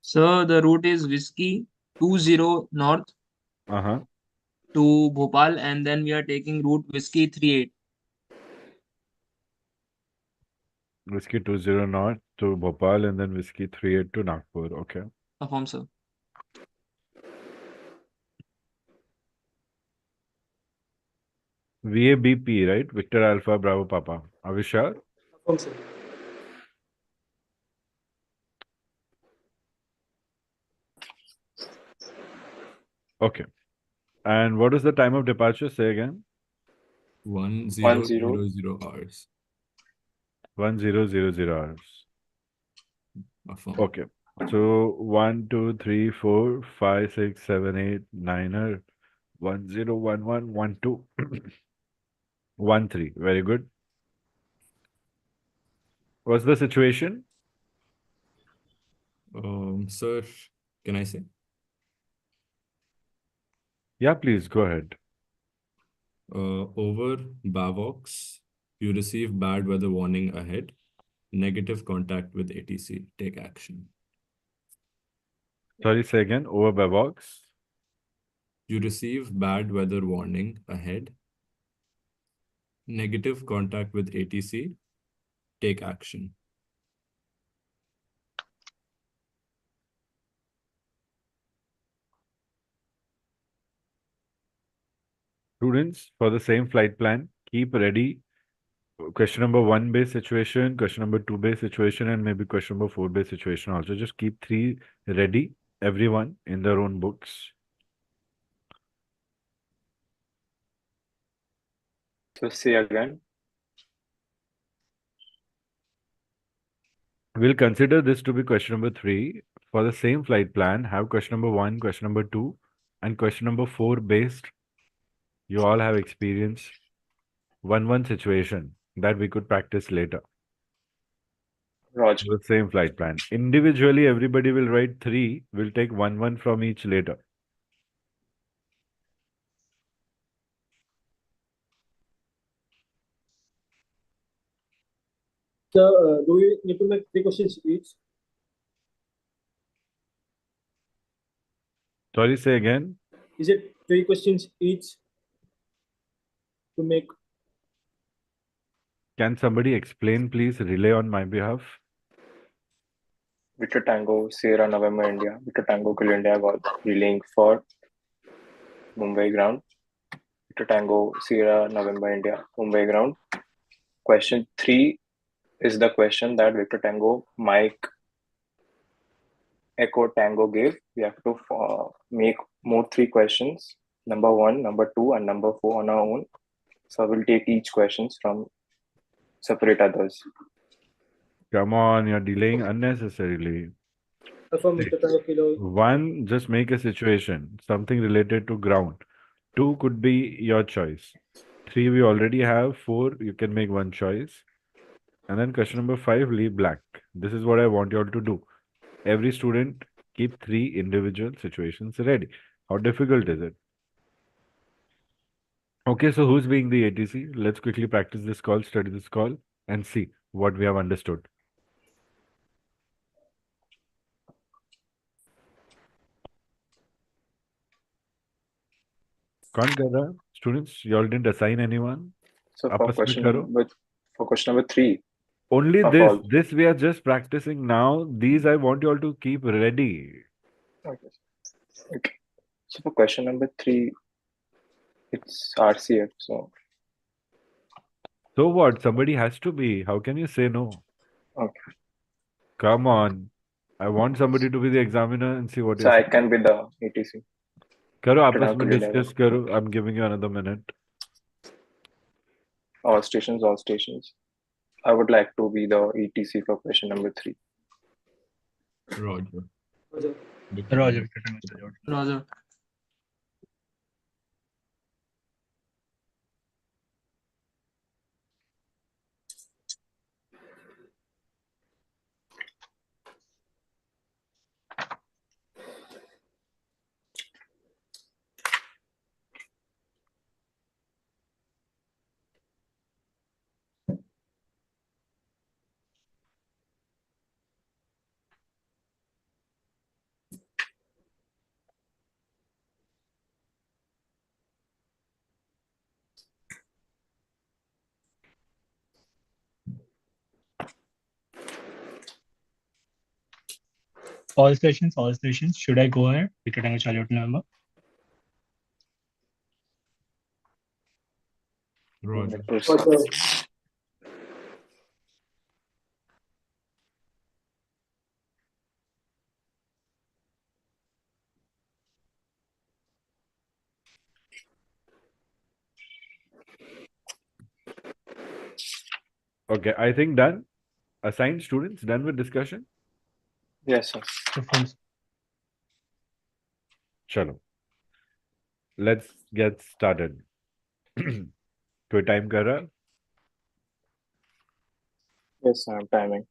So the route is Whiskey 20 North Uh-huh. to Bhopal, and then we are taking route Whiskey 38. Whiskey 20 North to Bhopal and then Whiskey 38 to Nagpur. Okay. Affirm, sir. VABP, right? Victor Alpha Bravo Papa. Are we sure? Affirm, sir. Okay. And what is the time of departure? Say again. 1000 hours. 1000 hours. Affirm. Okay. So 1, 2, 3, 4, 5, 6, 7, 8, 9, 1, 0, 1, 1, 1, 2, 1, 3. Very good. What's the situation? Sir, can I say? Yeah, please go ahead. Over Bavox, you receive bad weather warning ahead. Negative contact with ATC. Take action. Sorry, say again. Over by box. You receive bad weather warning ahead. Negative contact with ATC. Take action. Students, for the same flight plan, keep ready. Question number 1 base situation, question number 2 base situation, and maybe question number 4 base situation also. Just keep 3 ready, everyone in their own books. So say again. We'll consider this to be question number 3. For the same flight plan, have question number 1, question number 2, and question number 4 based. You all have experience 1-1 situation that we could practice later. Roger. The same flight plan. Individually, everybody will write 3. We'll take 1-1 from each later. So, do we need to make 3 questions each? Sorry, say again. Is it 3 questions each to make? Can somebody explain, please? Relay on my behalf. Victor Tango, Sierra November India, Victor Tango Kilo India Golf, relaying for Mumbai ground. Victor Tango, Sierra November India, Mumbai ground. Question 3 is the question that Victor Tango, Mike Echo Tango gave. We have to make more 3 questions. Number 1, number 2, and number 4 on our own. So we'll take each questions from separate others. Come on, you're delaying unnecessarily. Alpha Mr. Tango Kilo. 1, just make a situation, something related to ground. 2 could be your choice. 3, we already have. 4, you can make 1 choice. And then question number 5, leave blank. This is what I want you all to do. Every student keep 3 individual situations ready. How difficult is it? Okay, so who's being the ATC? Let's quickly practice this call, study this call, and see what we have understood. कौन कर रहा है? Students, you all didn't assign anyone? So for आपस में question करो. number 3. Only of this. all. This we are just practicing now. These I want you all to keep ready. Okay. Okay. So for question number 3, it's RCF. So what? Somebody has to be. How can you say no? okay. Come on. I want somebody to be the examiner and see what So you're I saying. can be the ATC. करो आपस में Technically discuss करो. I'm giving you another minute. All stations, all stations. I would like to be the ETC for question number 3. Roger. Roger. Roger. Roger. All stations, all stations. Should I go ahead? Victor Tango Charlie Hotel November. Roger. Roger. Okay, I think done. Assigned students, done with discussion? Yes, sir. Chalo. Let's get started. कोई time कर रहा? Yes, sir. I'm timing.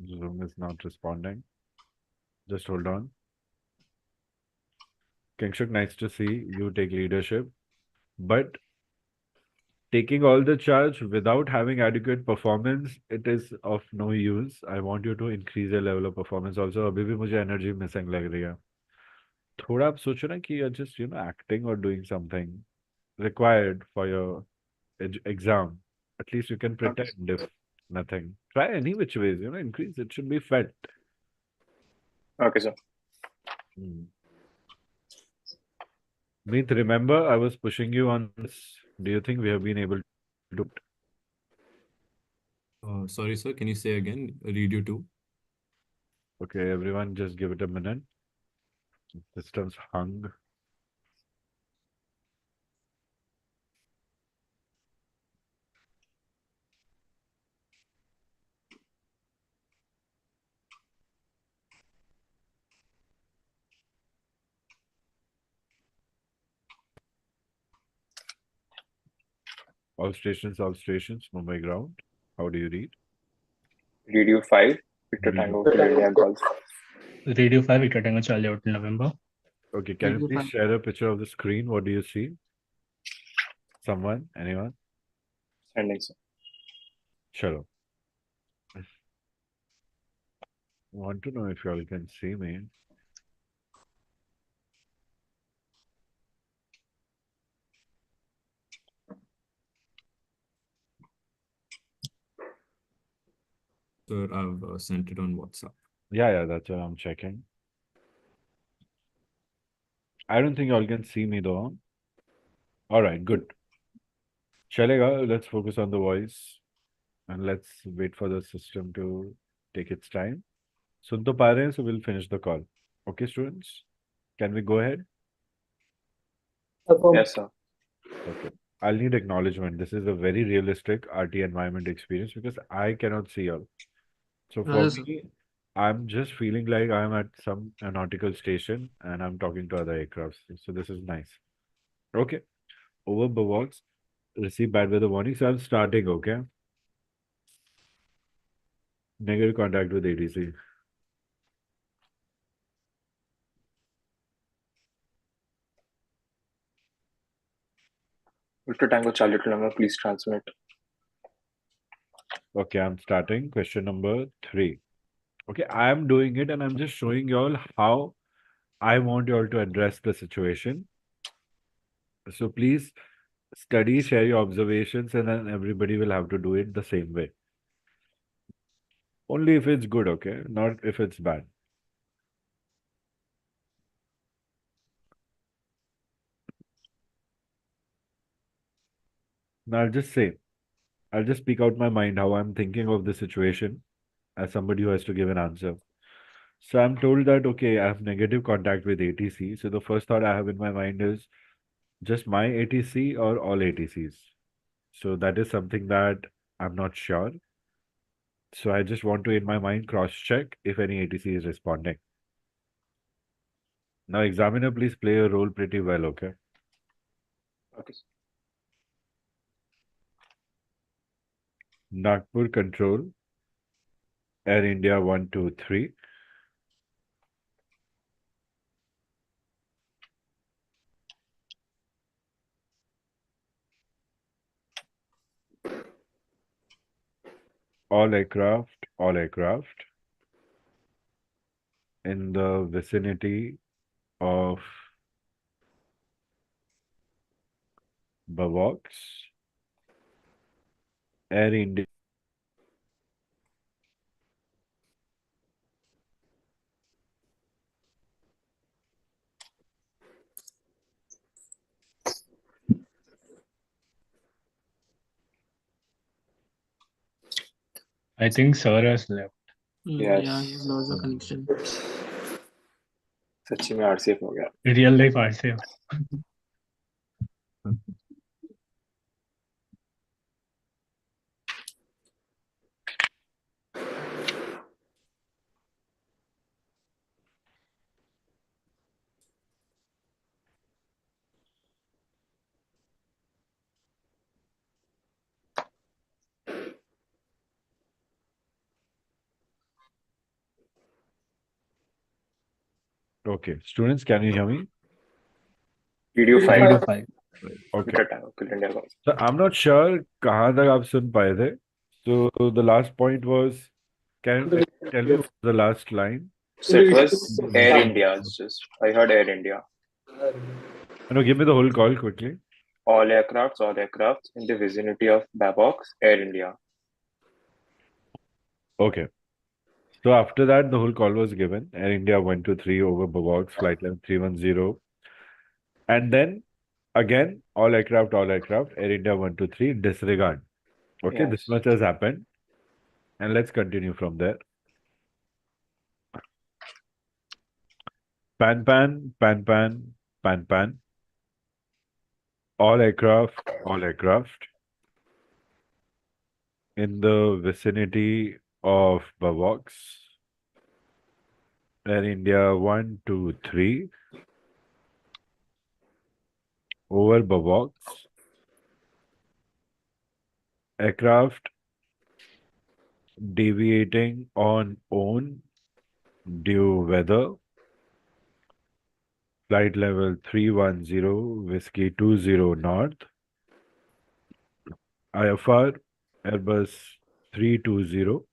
Zoom is not responding. Just hold on. Kingshuk, nice to see you take leadership. But taking all the charge without having adequate performance, it is of no use. I want you to increase your level of performance also. अभी भी मुझे energy missing लग रही है. थोड़ा आप सोचो ना कि you're just acting or doing something required for your exam. At least you can Okay. pretend if nothing. Try any which ways, increase. It should be felt. Okay, sir. Meet, remember I was pushing you on this. Do you think we have been able to do it? Sorry, sir. Can you say again? Read you two. Okay, everyone, just give it a minute. Systems hung. All stations, Mumbai ground. How do you read? Radio 5, Victor Radio. Tango, India Golf. Radio 5, Victor Tango Charlie Hotel November. Okay, can you Radio please 5. share a picture of the screen? What do you see? Someone? Anyone? Sending, sir. Chalo. I want to know if you all can see me. Sir, I've sent it on WhatsApp. Yeah, that's what I'm checking. I don't think you all can see me though. All right, good. Chalega, let's focus on the voice and let's wait for the system to take its time. सुन तो पा रहे हैं, so we'll finish the call. Okay, students? Can we go ahead? Yes, sir. Okay. I'll need acknowledgement. This is a very realistic RT environment experience because I cannot see all. So for Yes, sir. me, I'm just feeling like I'm at some nautical station and I'm talking to other aircrafts. So this is nice. Okay. Over Bavox, receive bad weather warning. So I'm starting, okay? Negative contact with ATC. Victor Tango, Charlie Hotel, please transmit. Okay, I'm starting. Question number 3. Okay, I'm doing it and I'm just showing you all how I want you all to address the situation. So please study, share your observations, and then everybody will have to do it the same way. Only if it's good, okay? Not if it's bad. Now I'll just speak out my mind how I'm thinking of the situation as somebody who has to give an answer. So I'm told that, okay, I have negative contact with ATC. So the first thought I have in my mind is just my ATC or all ATCs. So that is something that I'm not sure. So I just want to, in my mind, cross-check if any ATC is responding. Now, examiner, please play a role pretty well, okay? Okay. Nagpur Control, Air India 123. All aircraft in the vicinity of Bavox, Air India. I think Sir has left. Yes. Yeah, he lost the connection. सच्ची में RCF हो गया. Real life RCF. Okay, students, can you hear me? Radio 5. Radio 5. Okay. Kill India calls. So I'm not sure कहाँ तक आप सुन पाए थे. So the last point was, can you tell me what was the last line? So it was Air India. I heard Air India. No, give me the whole call quickly. All aircrafts in the vicinity of Babcock's, Air India. Okay. So after that, the whole call was given. Air India 123 over Bavok's flight level 310. And then again, all aircraft, Air India 123, disregard. Okay, Yes. this much has happened. And let's continue from there. Pan, pan, pan, pan, pan, pan. All aircraft in the vicinity of Bavok's. Air India 123 over Bavok's. Aircraft deviating on own due weather. Flight level 310, Whiskey 20 North. IFR Airbus 320.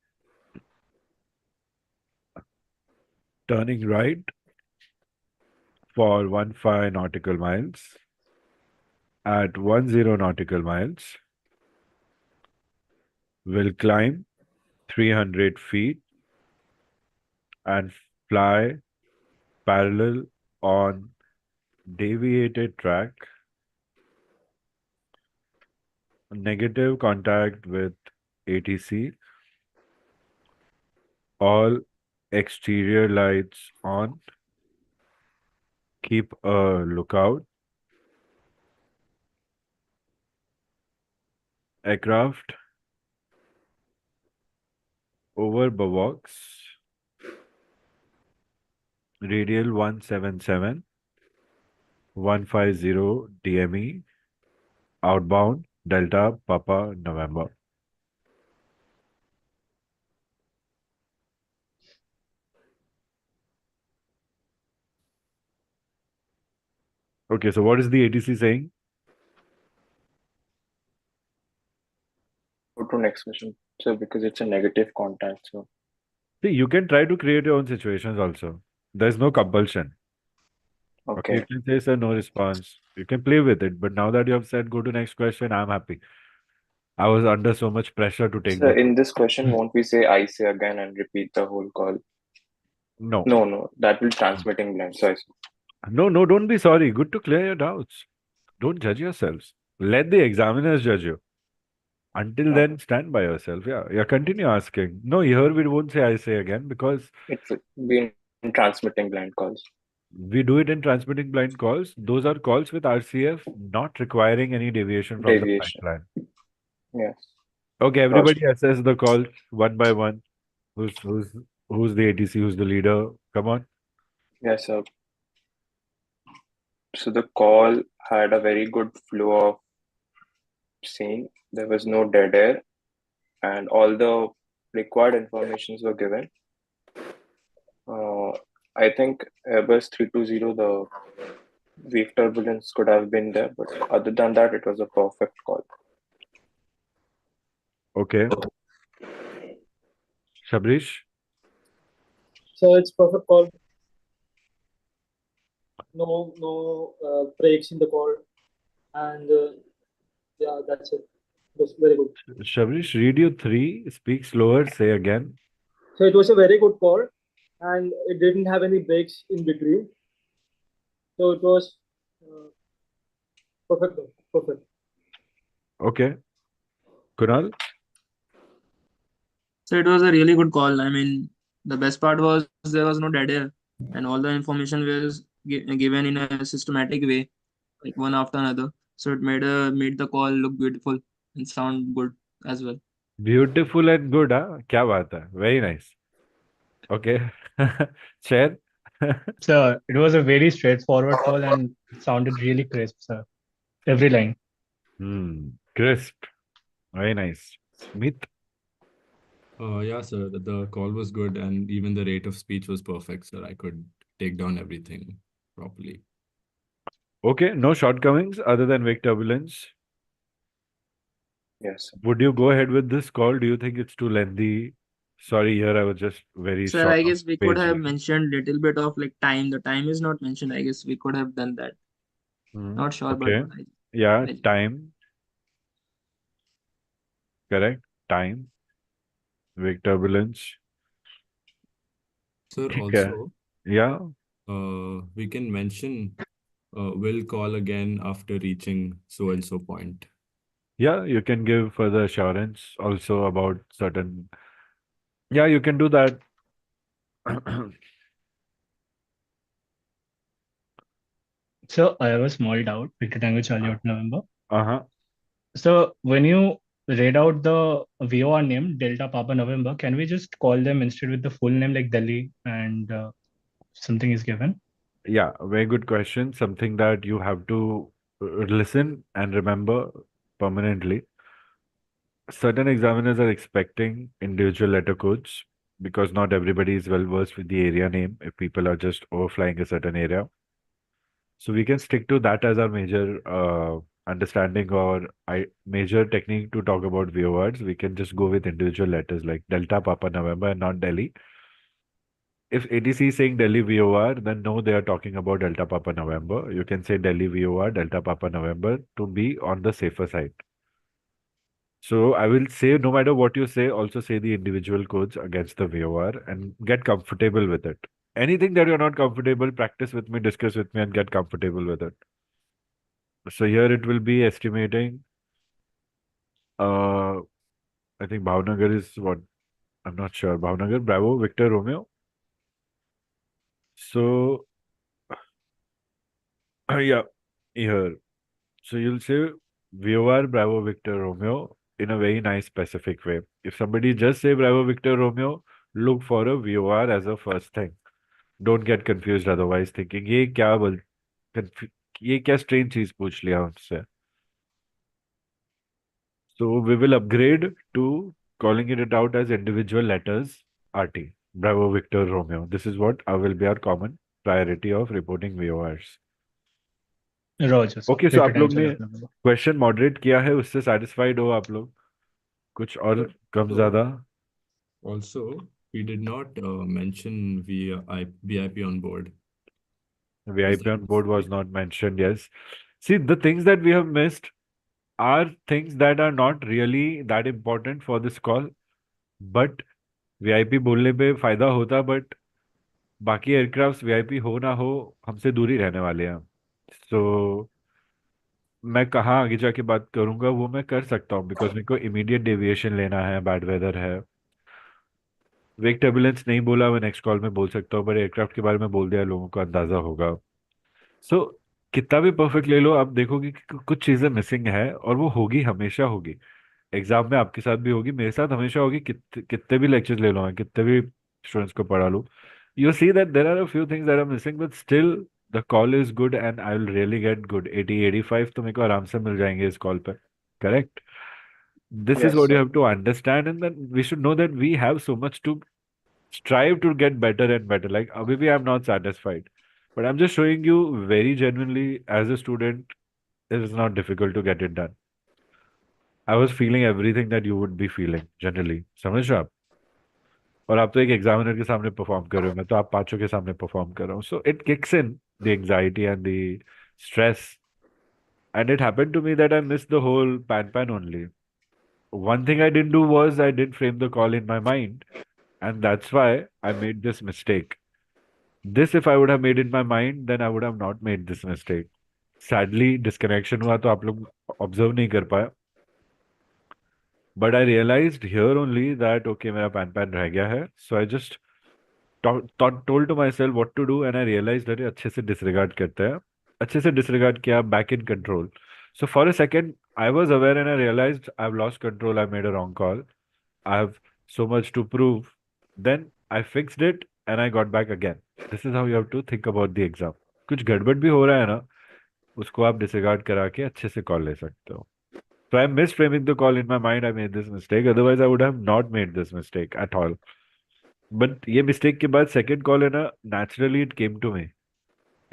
Turning right for 15 nautical miles. At 10 nautical miles, will climb 300 feet and fly parallel on deviated track. Negative contact with ATC. All exterior lights on. Keep a lookout. Aircraft over Bavok's. Radial 177. 150 DME. Outbound Delta Papa November. Okay, so what is the ATC saying? Go to next question. So because it's a negative contact, so See, you can try to create your own situations also. There's no compulsion. Okay, you okay. can say, sir, no response. You can play with it. But now that you have said, go to next question, I'm happy. I was under so much pressure to take So this. in this question, won't we say I say again and repeat the whole call? No. No, that will transmitting blind. So No, don't be sorry. Good to clear your doubts. Don't judge yourselves. Let the examiners judge you. Until then, stand by yourself. Yeah, continue asking. No, here we won't say I say again because it will be in transmitting blind calls. we do it in transmitting blind calls. Those are calls with RCF not requiring any deviation from the flight Deviation. plan. Yes. Okay, everybody assess the call one by one. Who's the ATC? Who's the leader? Come on. Yes, sir. So the call had a very good flow of scene. There was no dead air, and all the required informations were given. I think Airbus 320, the wave turbulence could have been there, but other than that, it was a perfect call. Okay. Shabrish? So it's perfect call. No breaks in the call, and yeah, that's it. It was very good. Shabrish, radio 3, speak slower, say again. So it was a very good call, and it didn't have any breaks in between. So it was perfect. Perfect. Okay. Kunal? So it was a really good call. I mean, the best part was there was no dead air, and all the information was given in a systematic way, like one after another. So it made the call look beautiful and sound good as well. Beautiful and good, huh? Kya baat hai? Very nice. Okay. Chair? So it was a very straightforward call and it sounded really crisp, sir. Every line. Crisp. Very nice. Smith? Yeah, sir, the call was good and even the rate of speech was perfect, sir. I could take down everything properly. Okay, no shortcomings other than wake turbulence. Yes. Would you go ahead with this call? Do you think it's too lengthy? Sorry, here I was just very Sir, short I on guess we could page have reading. mentioned little bit of like time. The time is not mentioned. I guess we could have done that. Not sure, but Okay. Yeah, I time. Correct. Time. Wake turbulence. Sir, ठीक है. also, Yeah. we can mention we'll call again after reaching so and so point. Yeah, you can give further assurance also about certain. Yeah, you can do that. So I have a small doubt. Victor Tango Charlie Hotel November. Uh-huh. So when you read out the VOR name, Delta Papa November, can we just call them instead with the full name like Delhi and something is given? Yeah, very good question. Something that you have to listen and remember permanently. Certain examiners are expecting individual letter codes because not everybody is well versed with the area name if people are just overflying a certain area. So we can stick to that as our major understanding or major technique to talk about VORs. We can just go with individual letters like Delta Papa November and not Delhi. If ATC is saying Delhi VOR, then no, they are talking about Delta Papa November. You can say Delhi VOR, Delta Papa November to be on the safer side. So I will say, no matter what you say, also say the individual codes against the VOR and get comfortable with it. Anything that you're not comfortable, practice with me, discuss with me, and get comfortable with it. So here it will be estimating. Uh, I think Bhavnagar is what? I'm not sure. Bhavnagar, Bravo, Victor, Romeo. So yeah, here. So you'll say VOR, Bravo, Victor, Romeo in a very nice specific way. If somebody just say Bravo, Victor, Romeo, look for a VOR as a first thing. Don't get confused otherwise thinking ये क्या बोल ये क्या strange चीज पूछ लिया हमसे. So we will upgrade to calling it out as individual letters RT. Bravo, Victor, Romeo. This is what will be our common priority of reporting VORs. Roger, sir. Okay, so Victor आप Tango लोग Charlie ने Hotel November. Question moderate किया है उससे satisfied हो आप लोग कुछ और कम So, ज्यादा also, we did not mention VIP on board. Is VIP that on board was mistake? not mentioned. Yes. See, the things that we have missed are things that are not really that important for this call. But VIP बोलने पे फायदा होता but बाकी aircraft VIP हो ना हो हमसे दूर ही रहने वाले हैं. सो मैं कहाँ आगे जाके बात करूंगा वो मैं कर सकता हूँ बिकॉज मेरे को इमीडिएट डेविएशन लेना है बैड वेदर है. वेक टर्बुलेंस नहीं बोला मैं नेक्स्ट कॉल में बोल सकता हूँ बट एयरक्राफ्ट के बारे में बोल दिया लोगों को अंदाजा होगा. सो कितना भी परफेक्ट ले लो आप देखोगे कि कुछ चीजें मिसिंग है और वो होगी हमेशा होगी. एग्जाम में आपके साथ भी होगी मेरे साथ हमेशा होगी कितने भी लेक्चर्स ले लो मैं कितने भी स्टूडेंट्स को पढ़ा लूँ. You see that there are a few things that are missing but still the call is good and I will really get good 80-85 तो मेरे को आराम से मिल जाएंगे इस कॉल पे. Correct. This is Yes, what you sir. Have to understand and then we should know that we have so much to strive to get better and better. Like, maybe I'm not satisfied, but I'm just showing you very genuinely as a student, it is not difficult to get it done. I was feeling everything that you would be feeling generally. समझ रहे हो आप. और आप तो एक examiner के सामने परफॉर्म कर रहे हो मैं तो आप पांचों के सामने परफॉर्म कर रहा हूँ. So it kicks in the anxiety and the stress. And it happened to me that I missed the whole pan only. One thing I didn't do was I didn't frame the call in my mind, and that's why I made this mistake. This, if I would have made in my mind, then I would have not made this mistake. Sadly, disconnection हुआ तो आप लोग observe नहीं कर पाए. But I realized here only that okay मेरा pan रह गया है. So I just told to myself what to do and I realized that अच्छे से disregard करते हैं. अच्छे से disregard किया back in control. So for a second I was aware and I realized I've lost control. I made a wrong call. I have so much to prove. Then I fixed it and I got back again. This is how you have to think about the exam. कुछ गड़बड़ भी हो रहा है ना उसको आप disregard करा के अच्छे से कॉल ले सकते हो. So I'm misframing the call in my mind. I made this mistake. Otherwise, I would have not made this mistake at all. But ये mistake के बाद second call है ना naturally it came to me.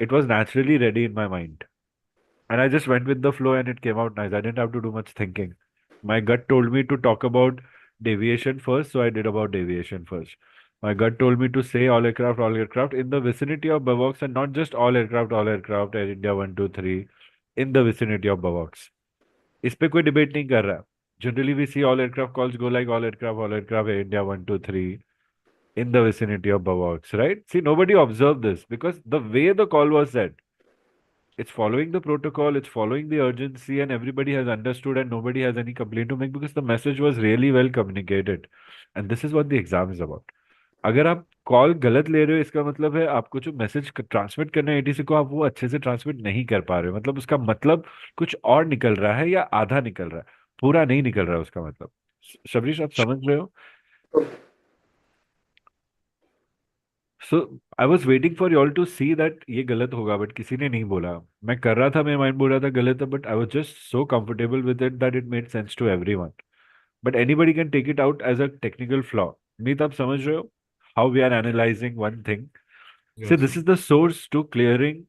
It was naturally ready in my mind. And I just went with the flow and it came out nice. I didn't have to do much thinking. My gut told me to talk about deviation first, so I did about deviation first. My gut told me to say all aircraft in the vicinity of Bavox, and not just all aircraft, Air India 1, 2, 3, in the vicinity of Bavox. इस पे कोई debate नहीं कर रहा. Generally, we see all aircraft calls go like all aircraft, Air India 1, 2, 3, in the vicinity of Bavox, right? See, nobody observed this because the way the call was said, it's following the protocol, it's following the urgency, and everybody has understood, and nobody has any complaint to make because the message was really well communicated. And this is what the exam is about. अगर आप call गलत ले रहे हो, इसका मतलब है आपको जो मैसेज ट्रांसमिट करना है एटीसी को, आप वो अच्छे से ट्रांसमिट नहीं कर पा रहे हो. मतलब उसका मतलब कुछ और निकल रहा है या आधा निकल रहा है, पूरा नहीं निकल रहा है उसका मतलब. शबरीश, आप समझ रहे हो? So I was waiting for you all to see that ये गलत होगा, बट किसी ने नहीं बोला. मैं कर रहा था, मेरा माइंड बोल रहा था गलत है, but I was just so comfortable with it that it made sense to every one. But anybody can take it out as a technical flaw. Meet, आप समझ रहे हो how we are analysing one thing? See, Yes. this is the source to clearing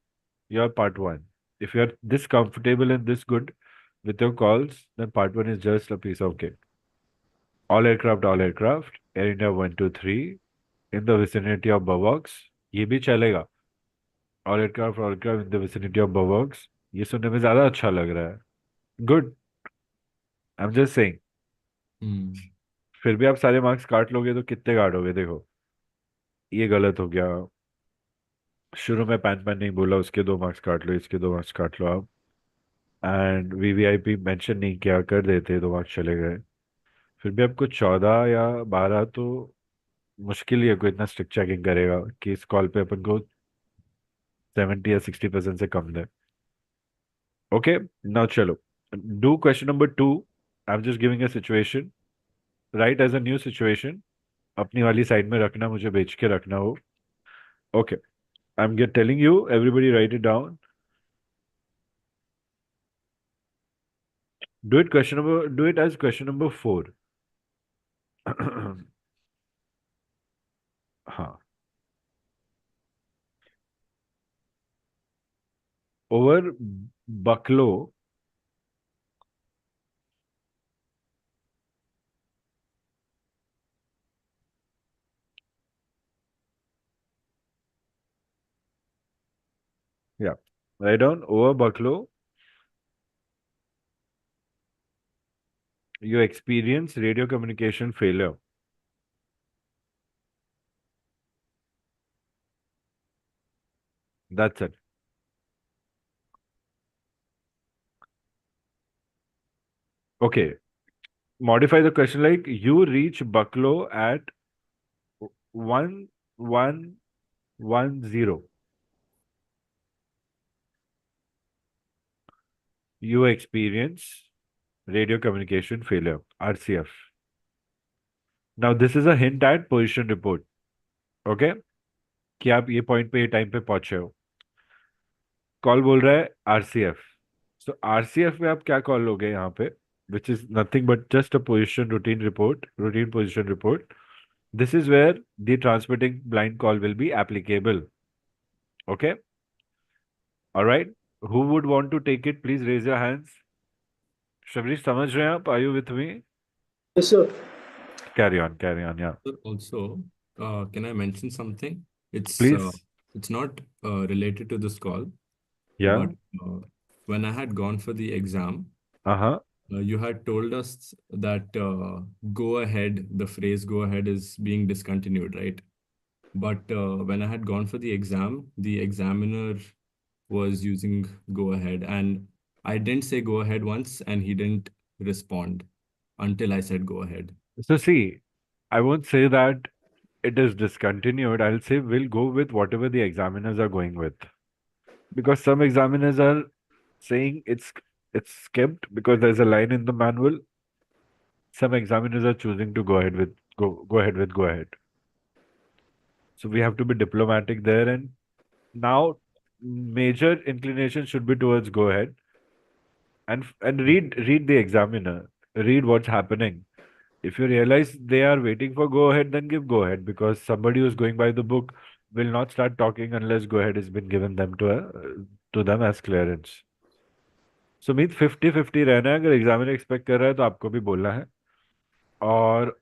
your part one. If you are this comfortable and this good with your calls, then part one is just a piece of cake. All aircraft, Air India 1, 2, 3, in the vicinity of Bavox, ये भी चलेगा. All aircraft in the vicinity of Bavox, ये सुनने में ज़्यादा अच्छा लग रहा है. Good. I'm just saying. Hmm. फिर भी आप सारे मार्क्स काट लोगे तो कितने काटोगे? देखो, ये गलत हो गया. शुरू में पैन पैन नहीं बोला, उसके 2 मार्क्स काट लो, इसके 2 मार्क्स काट लो आप. एंड वीवीआईपी मेंशन नहीं किया, कर देते, 2 मार्क्स चले गए. फिर भी आपको 14 या 12, तो मुश्किल ही है कोई इतना स्ट्रिक्ट चेकिंग करेगा कि इस कॉल पे अपन को 70 या 60% से कम दे. ओके, नाउ चलो do question number 2. I am just giving a situation, right as a new situation. अपनी वाली साइड में रखना, मुझे बेच के रखना हो. Okay, I am get telling you, everybody write it down. Do it as question number 4. हाँ. Over Bucklow, yeah, write down over Bucklow, you experience radio communication failure. That's it. Okay, modify the question like you reach Bucklow at 1110. You experience radio communication failure, RCF. Now this is a hint at position report. Okay, कि आप ये point पे ये time पे पहुंचे हो. Call बोल रहा है आरसीएफ. सो आरसीएफ में आप क्या कॉल लोगे यहाँ पे, which is nothing but just a position routine position report. This is where the transmitting blind call will be applicable. Okay. All right. Who would want to take it? Please raise your hands. Shabri, समझ रहे हैं आप? Are you with me? Yes, sir. Carry on. Yeah. Sir, also, can I mention something? Please. It's not related to this call, Yeah. but when I had gone for the exam, Uh-huh. you had told us that go ahead, the phrase go ahead is being discontinued, right? But when I had gone for the exam, the examiner was using go ahead, and I didn't say go ahead once, and he didn't respond until I said go ahead. So see, I won't say that it is discontinued. I'll say we'll go with whatever the examiners are going with. Because some examiners are saying it's skipped because there's a line in the manual. Some examiners are choosing to go ahead with go ahead. So we have to be diplomatic there, and now major inclination should be towards go ahead. And read the examiner, read what's happening. If you realize they are waiting for go ahead, then give go ahead, because somebody who's going by the book will not start talking unless go ahead has been given them to them as clearance. Sumit 50-50 रहना है। अगर examiner expect कर रहा है तो आपको भी बोलना है। और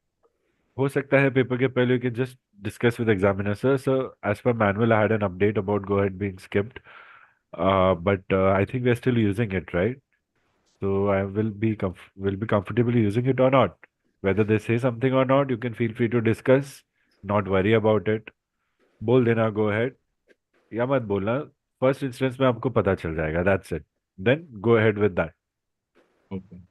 हो सकता है पेपर के पहले you can just discuss with examiner, sir. So as per manual, I had an update about go ahead being skipped. But I think we're still using it, right? So I will be comfortable using it or not. Whether they say something or not, you can feel free to discuss. Not worry about it. बोल देना go ahead या मत बोलना। First instance में आपको पता चल जाएगा। That's it. Then go ahead with that. Okay,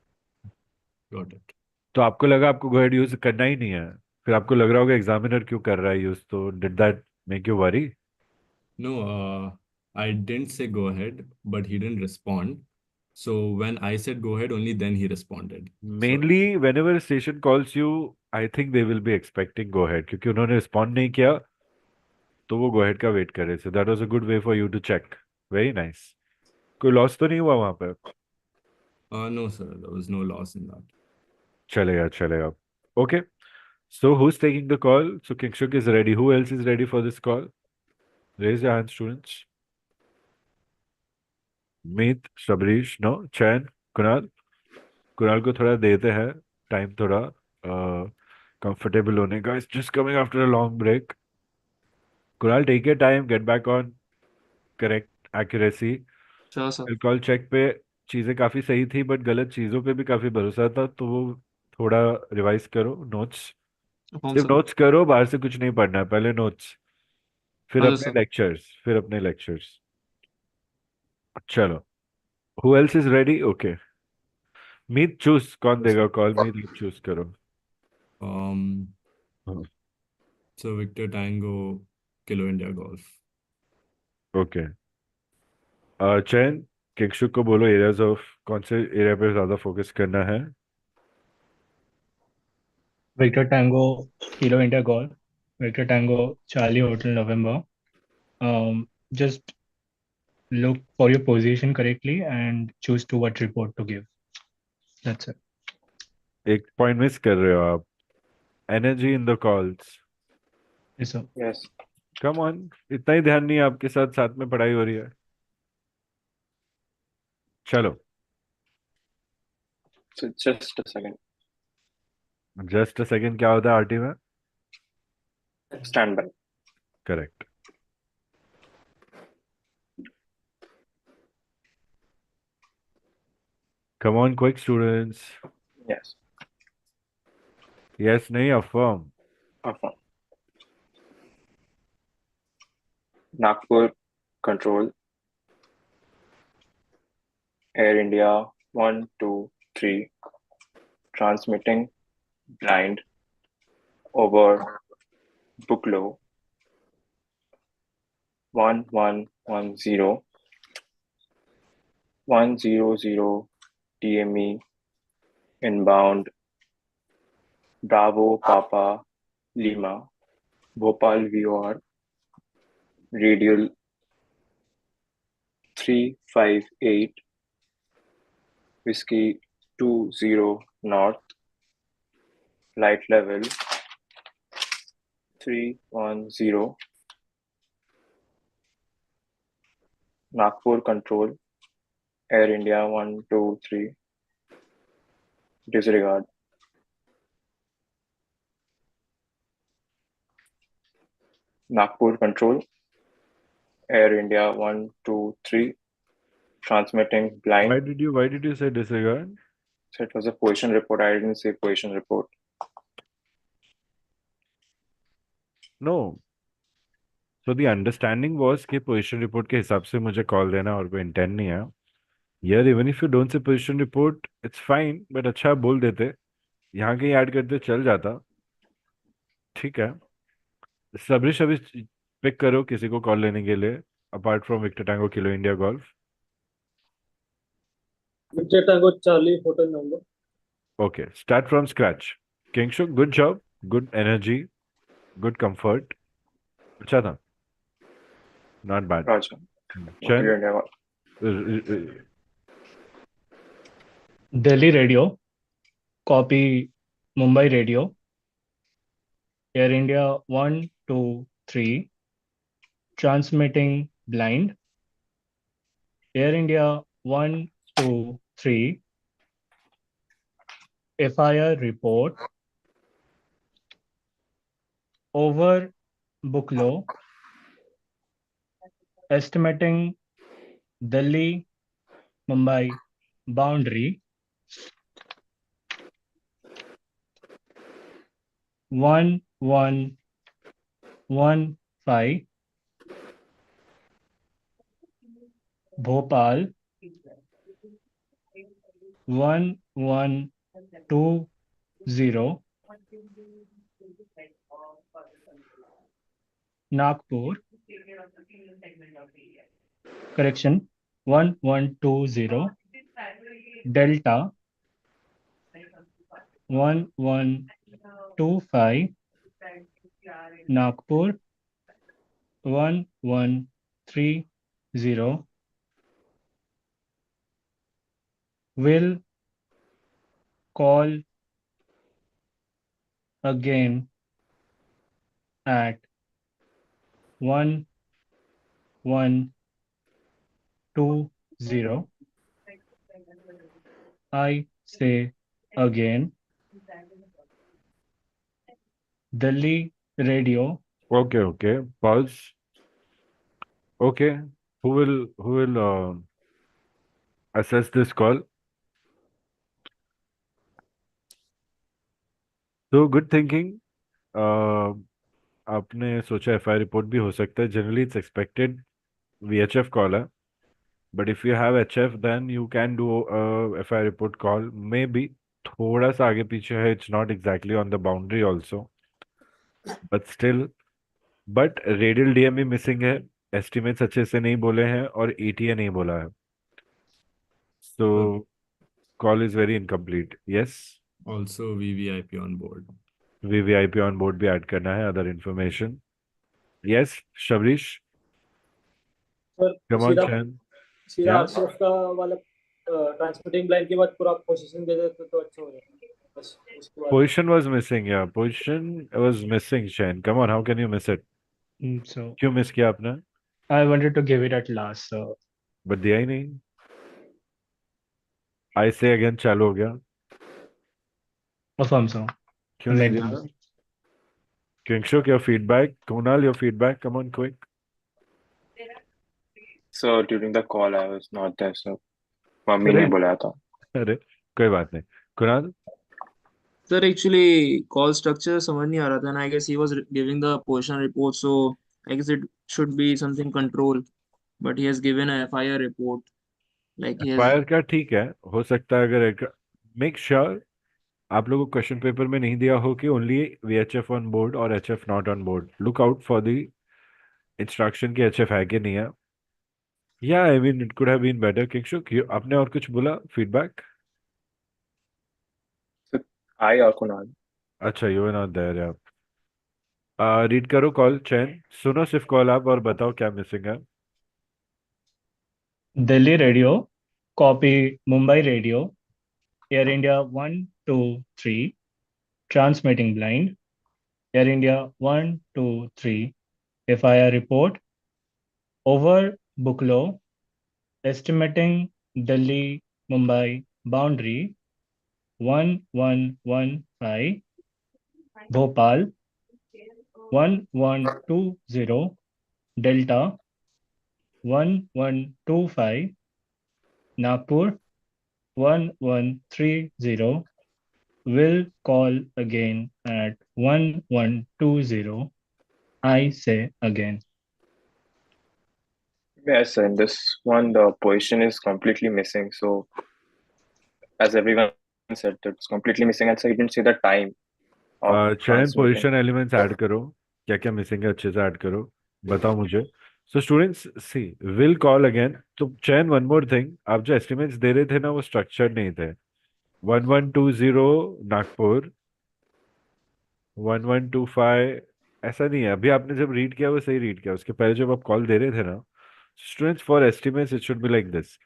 got it. तो आपको लगा आपको go ahead यूज करना ही नहीं है, फिर आपको लग रहा होगा एग्जामिनर क्यों कर रहा है यूज, तो did that make you worry? No, I didn't say go ahead, but he didn't respond. So when I said go ahead, only then he responded. So mainly when ever station calls you, I think they will be expecting go ahead, क्योंकि उन्होंने respond नहीं किया तो वो go ahead का wait कर रहे थे। That was a good way for you to check. Very nice. कोई लॉस तो नहीं हुआ वहां पर? no, sir, there was no loss in that. चलेगा चलेगा। Okay, so who is taking the call? So Kingshuk is ready. Who else is ready for this call? Raise your hand students. Meet, Shabrish, no, Chain, Kunal. Kunal को थोड़ा देते हैं टाइम, थोड़ा comfortable होने का। It's just coming after a long break. Kunal, take your time, get back on correct accuracy. Sure, sir. Alcohol check पे चीज़ें काफ़ी सही थी, बट गलत चीज़ों पे भी काफ़ी भरोसा था, तो वो थोड़ा रिवाइज करो नोट्स। Inform, सिर्फ sir. नोट्स करो, बाहर से कुछ नहीं पढ़ना है। पहले नोट्स, फिर Hello, अपने sir. लेक्चर्स, फिर अपने लेक्चर्स। चलो, who else is ready? Okay, Meet choose, कौन देगा कॉल? मीत चूज करो। Um, so Victor Tango, Kilo India Golf. Okay, Chain, Kingshuk को बोलो एरियाज ऑफ कौन से एरिया पे ज़्यादा फोकस करना है। Victor Tango, Kilo India Golf, Victor Tango, Charlie Hotel November. Just look for your position correctly and choose to what report to give. That's it. एक point miss कर रहे हो आप। Energy in the calls. Yes, sir. Yes. Come on, इतना ही ध्यान नहीं है आपके साथ, साथ में पढ़ाई हो रही है। चलो, So just a second. Just a second क्या होता है आरटी में? Stand by. Correct. Come on quick students. Yes. Yes नहीं, affirm. Affirm. Nagpur Control, Air India 123, transmitting blind over Buklo 1110 100 TME inbound Bravo Papa Lima Bhopal VR radial 358 Whiskey 20 north flight level 310 Nagpur Control Air India 123 disregard Nagpur Control Air India 123 transmitting blind. Why did you say disregard? So it was a position report. I didn't say position report. No. So the understanding was कि position report के हिसाब से मुझे call देना, और कोई intent नहीं है यार। Even if you don't say position report it's fine, but अच्छा बोल देते, यहाँ कहीं ऐड करते चल जाता। ठीक है, सबरिश अभी पिक करो किसी को कॉल लेने के लिए, apart from victor tango kilo India golf. Victor Tango, Charlie Hotel number. Okay, start from scratch. Kingshuk, good job, good energy, good comfort, अच्छा था, नॉट बैड। Roger. चैन, Clear India. Delhi Radio, copy Mumbai Radio, Air India 123, transmitting blind, Air India 123 123 FIR report over Buklo estimating Delhi Mumbai boundary 1115 Bhopal 1120 Nagpur correction 1120 Delta 1125 Nagpur 1130 will call again at 1120. I say again, Delhi radio. Okay. Pause. Okay. Who will assess this call? So good thinking. Uh, आपने सोचा FIR report भी हो सकता है. Generally it's expected VHF call है. But if you have HF then you can do FIR report call. Maybe थोड़ा सा आगे पीछे है. It's not exactly on the boundary also but still. But radial DME missing है. Estimates अच्छे से नहीं बोले हैं और ईटीए नहीं बोला है. So call is very incomplete. Yes. Also, VVIP on board. VVIP on board भी ऐड करना है. Other information. Yes Shabrish. Sir come on सीधा चैन. सीधा Yeah. आरसीएफ का वाला ट्रांसमिटिंग लाइन के बाद पूरा पोजीशन दे देते तो अच्छा हो जाता. बस उसके बाद Position was missing. Yeah, position was missing. Shane, come on, how can you miss it? So क्यों मिस किया आपने? I wanted to give it at last. So but दिया ही नहीं. I say again चालू हो गया. affirm so. क्यों नहीं Amendment. दिया? Kingshuk, your feedback. Kunal, your feedback. Come on, quick. So during the call, I was not there, so mummy ने अरे बुलाया था. अरे कोई बात नहीं. Kunal. Sir, actually, call structure समझ नहीं आ रहा था, and I guess he was giving the position report, so I guess it should be something control, but he has given a FIR report, like he has. Fire का ठीक है. हो सकता है अगर मेक श्योर आप लोगों को क्वेश्चन पेपर में नहीं दिया हो कि ओनली वीएचएफ ऑन बोर्ड और HF not on board. Look out for the instruction की एचएफ है कि नहीं है. या I mean it could have been better. Kingshuk आपने और कुछ बोला फीडबैक? So I और कुणाल. अच्छा यू आर नॉट देयर. आप रीड करो कॉल चैन. सुनो सिर्फ कॉल आप और बताओ क्या मिसिंग है. Delhi radio, copy Mumbai radio, Air India 123, transmitting blind, Air India 123, FIR report, over Buklo, estimating Delhi Mumbai boundary 1115, Bhopal 1120, Delta 1125, Nagpur 1130, will call again at 1120. I say again. Yes, in this one, the position is completely missing. So as everyone said, it's completely missing, and so you didn't see the time of chain transmitting. Position elements add करो. क्या क्या missing है अच्छे से add करो. बताओ मुझे. So students see will call again. तो चैन वन मोर थिंग. आप जो एस्टिमेट्स दे रहे थे ना वो स्ट्रक्चर्ड नहीं थे. 1120 नागपुर 1125 ऐसा नहीं है. अभी आपने जब रीड किया वो सही रीड किया. उसके पहले जब आप कॉल दे रहे थे ना students for estimates it should be like this.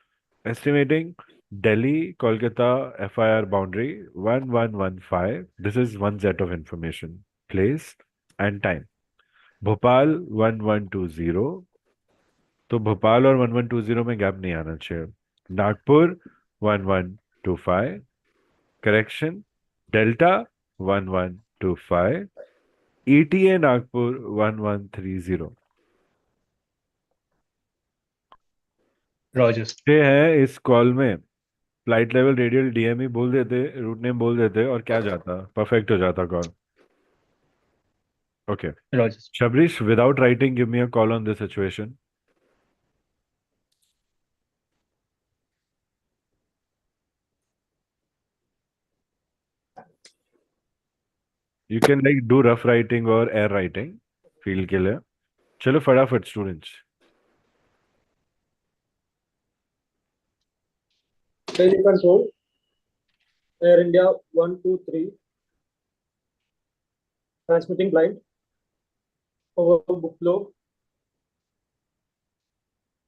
estimating Delhi Kolkata FIR boundary 1115. This is one set of information. Place and time. Bhopal 1120. तो भोपाल और 1120 में गैप नहीं आना चाहिए. Nagpur 1125. Correction, Delta 1125. ETA Nagpur 1130. Roger. ये है इस कॉल में फ्लाइट लेवल रेडियल डीएमई बोल देते, रूट नेम बोल देते और क्या जाता, परफेक्ट हो जाता call. Okay. Roger. Shabrish, without writing, give me a call on this situation. You can like do rough writing or air writing. Field के लिए. चलो फटाफट students. Daily control, Air India 123, transmitting blind, over book flow,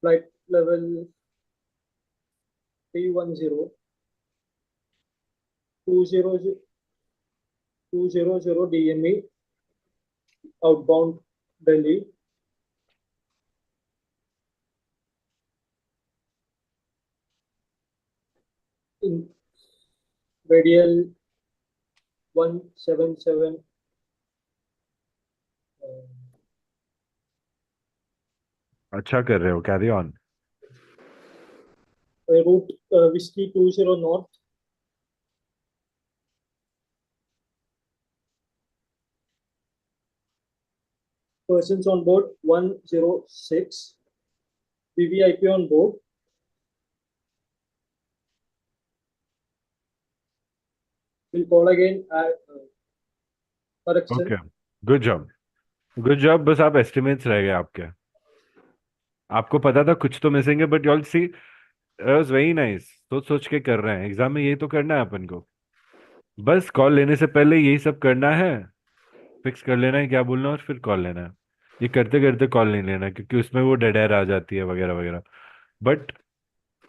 flight level 310, 200 DME, outbound Delhi, in radial 177, अच्छा कर रहे हो. Carry on. route Whiskey 20 North, persons on board 106, VVIP on board, we'll call again at correction. Okay. Good job. Good job. बस आप estimates रह गए आपके. आपको पता था कुछ तो मिसिंग है, but you all see, it was very nice. सोच सोच के कर रहे हैं. एग्जाम में यही तो करना है अपन को. बस कॉल लेने से पहले यही सब करना है. फिक्स कर लेना है क्या बोलना है और फिर कॉल लेना है. ये करते करते कॉल नहीं लेना, क्योंकि उसमें वो डेड एयर आ जाती है वगैरह वगैरह. बट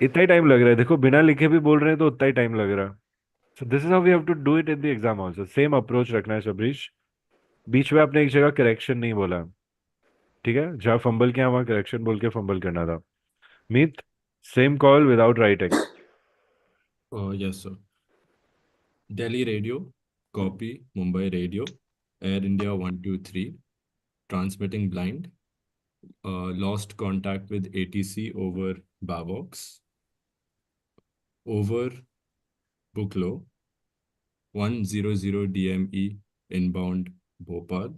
इतना ही टाइम लग रहा है. देखो बिना लिखे भी बोल रहे हैं तो उतना ही टाइम लग रहा है. So this is how we have to do it in the exam also. Same approach रखना है शबरीश. बीच में आपने एक जगह करेक्शन नहीं बोला. ठीक है, जहाँ फंबल किया वहाँ करेक्शन बोल के फंबल करना था. Meet, same call without writing. Yes, sir. Delhi radio, copy, Mumbai radio, Air India 123, transmitting blind, lost contact with ATC over Bavox, over Buklo, 100 DME inbound Bhopal,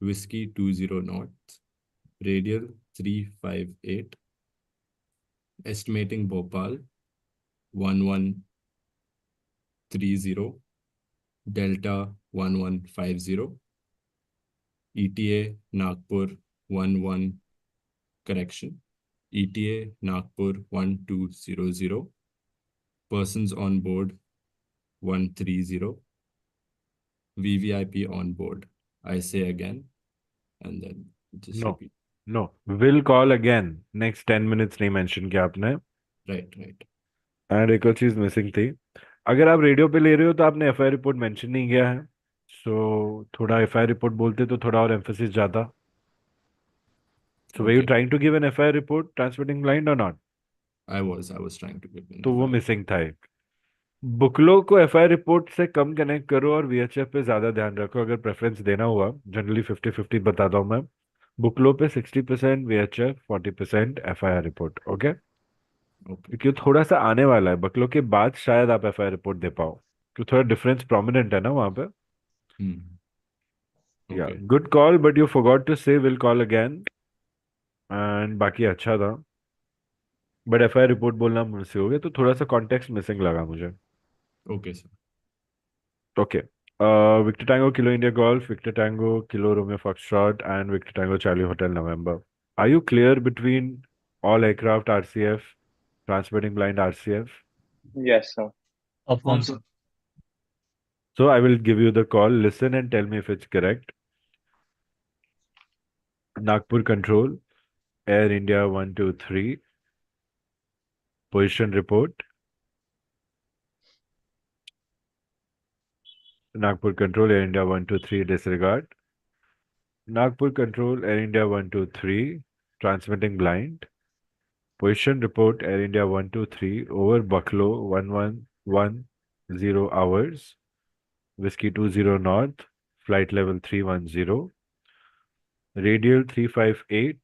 Whiskey 20 North, radial 358, estimating Bhopal 1130, Delta 1150, ETA Nagpur 11, correction, ETA Nagpur 1200, persons on board 130, VVIP on board. I say again, and then just no repeat. No, will call again. Next 10 minutes नहीं mention किया आपने. Right, right. And एक और चीज missing थी. अगर आप radio पे ले रहे हो तो आपने एफआईआर रिपोर्ट मेंशन नहीं किया है. सो थोड़ा एफआईआर रिपोर्ट बोलते तो थोड़ा और एम्फेसिस जाता. So way you Okay. Trying to give an FIR report transmitting blind और not? I was trying to give an तो वो FI. मिसिंग था एक. बुकलो को एफआईआर रिपोर्ट से कम कनेक्ट करो और वीएचएफ पे ज्यादा ध्यान रखो. अगर प्रेफरेंस देना हुआ, जनरली 50-50 बताता हूँ मैं. बुकलो पे 60% VHF, 40% FIR report. Okay. Okay. क्योंकि वो थोड़ा सा आने वाला है. बकलो के बाद शायद आप एफआईआर रिपोर्ट दे पाओ, क्योंकि थोड़ा डिफरेंस प्रोमिनेंट है ना वहाँ पे. Hmm. या Okay. Good call, but you forgot to say will call again. And बाकी अच्छा था, बट एफआईआर रिपोर्ट बोलना मुझसे हो गया, तो थोड़ा सा कॉन्टेक्स्ट मिसिंग लगा मुझे. Okay, sir. Okay. Victor tango kilo India golf, victor tango kilo romeo foxtrot and victor tango charlie hotel november. Are you clear between all aircraft RCF, transmitting blind RCF? Yes, sir. Affirm, sir. So I will give you the call. Listen and tell me if it's correct. Nagpur Control, Air India 123. Position report. Nagpur Control, Air India 123. Disregard. Nagpur Control, Air India 123. Transmitting blind. Position report Air India 123 over Buffalo 1110 hours. Whiskey 20 North, flight level 310. Radial 358,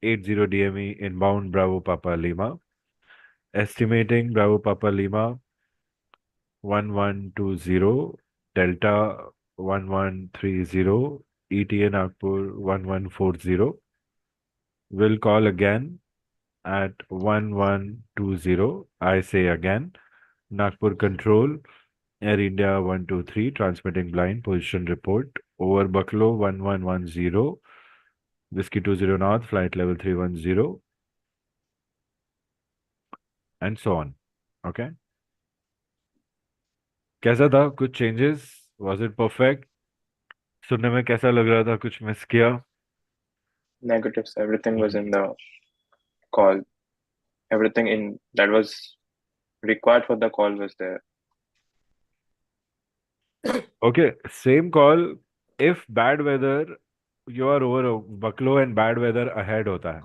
80 DME inbound Bravo Papa Lima. Estimating Bravo Papa Lima 1120, Delta 1130, ETA Nagpur 1140. Will call again at 1120. I say again, Nagpur Control, Air India 123, transmitting blind position report over Buffalo 1110, Whiskey 20 North, flight level 310, and so on. Okay. कैसा था? कुछ changes? Was it perfect? सुनने में कैसा लग रहा था? कुछ मिस किया? Negatives. Everything was in the call. Everything in that was required for the call was there. Okay, same call. If bad weather, you are over Buffalo and bad weather ahead होता है.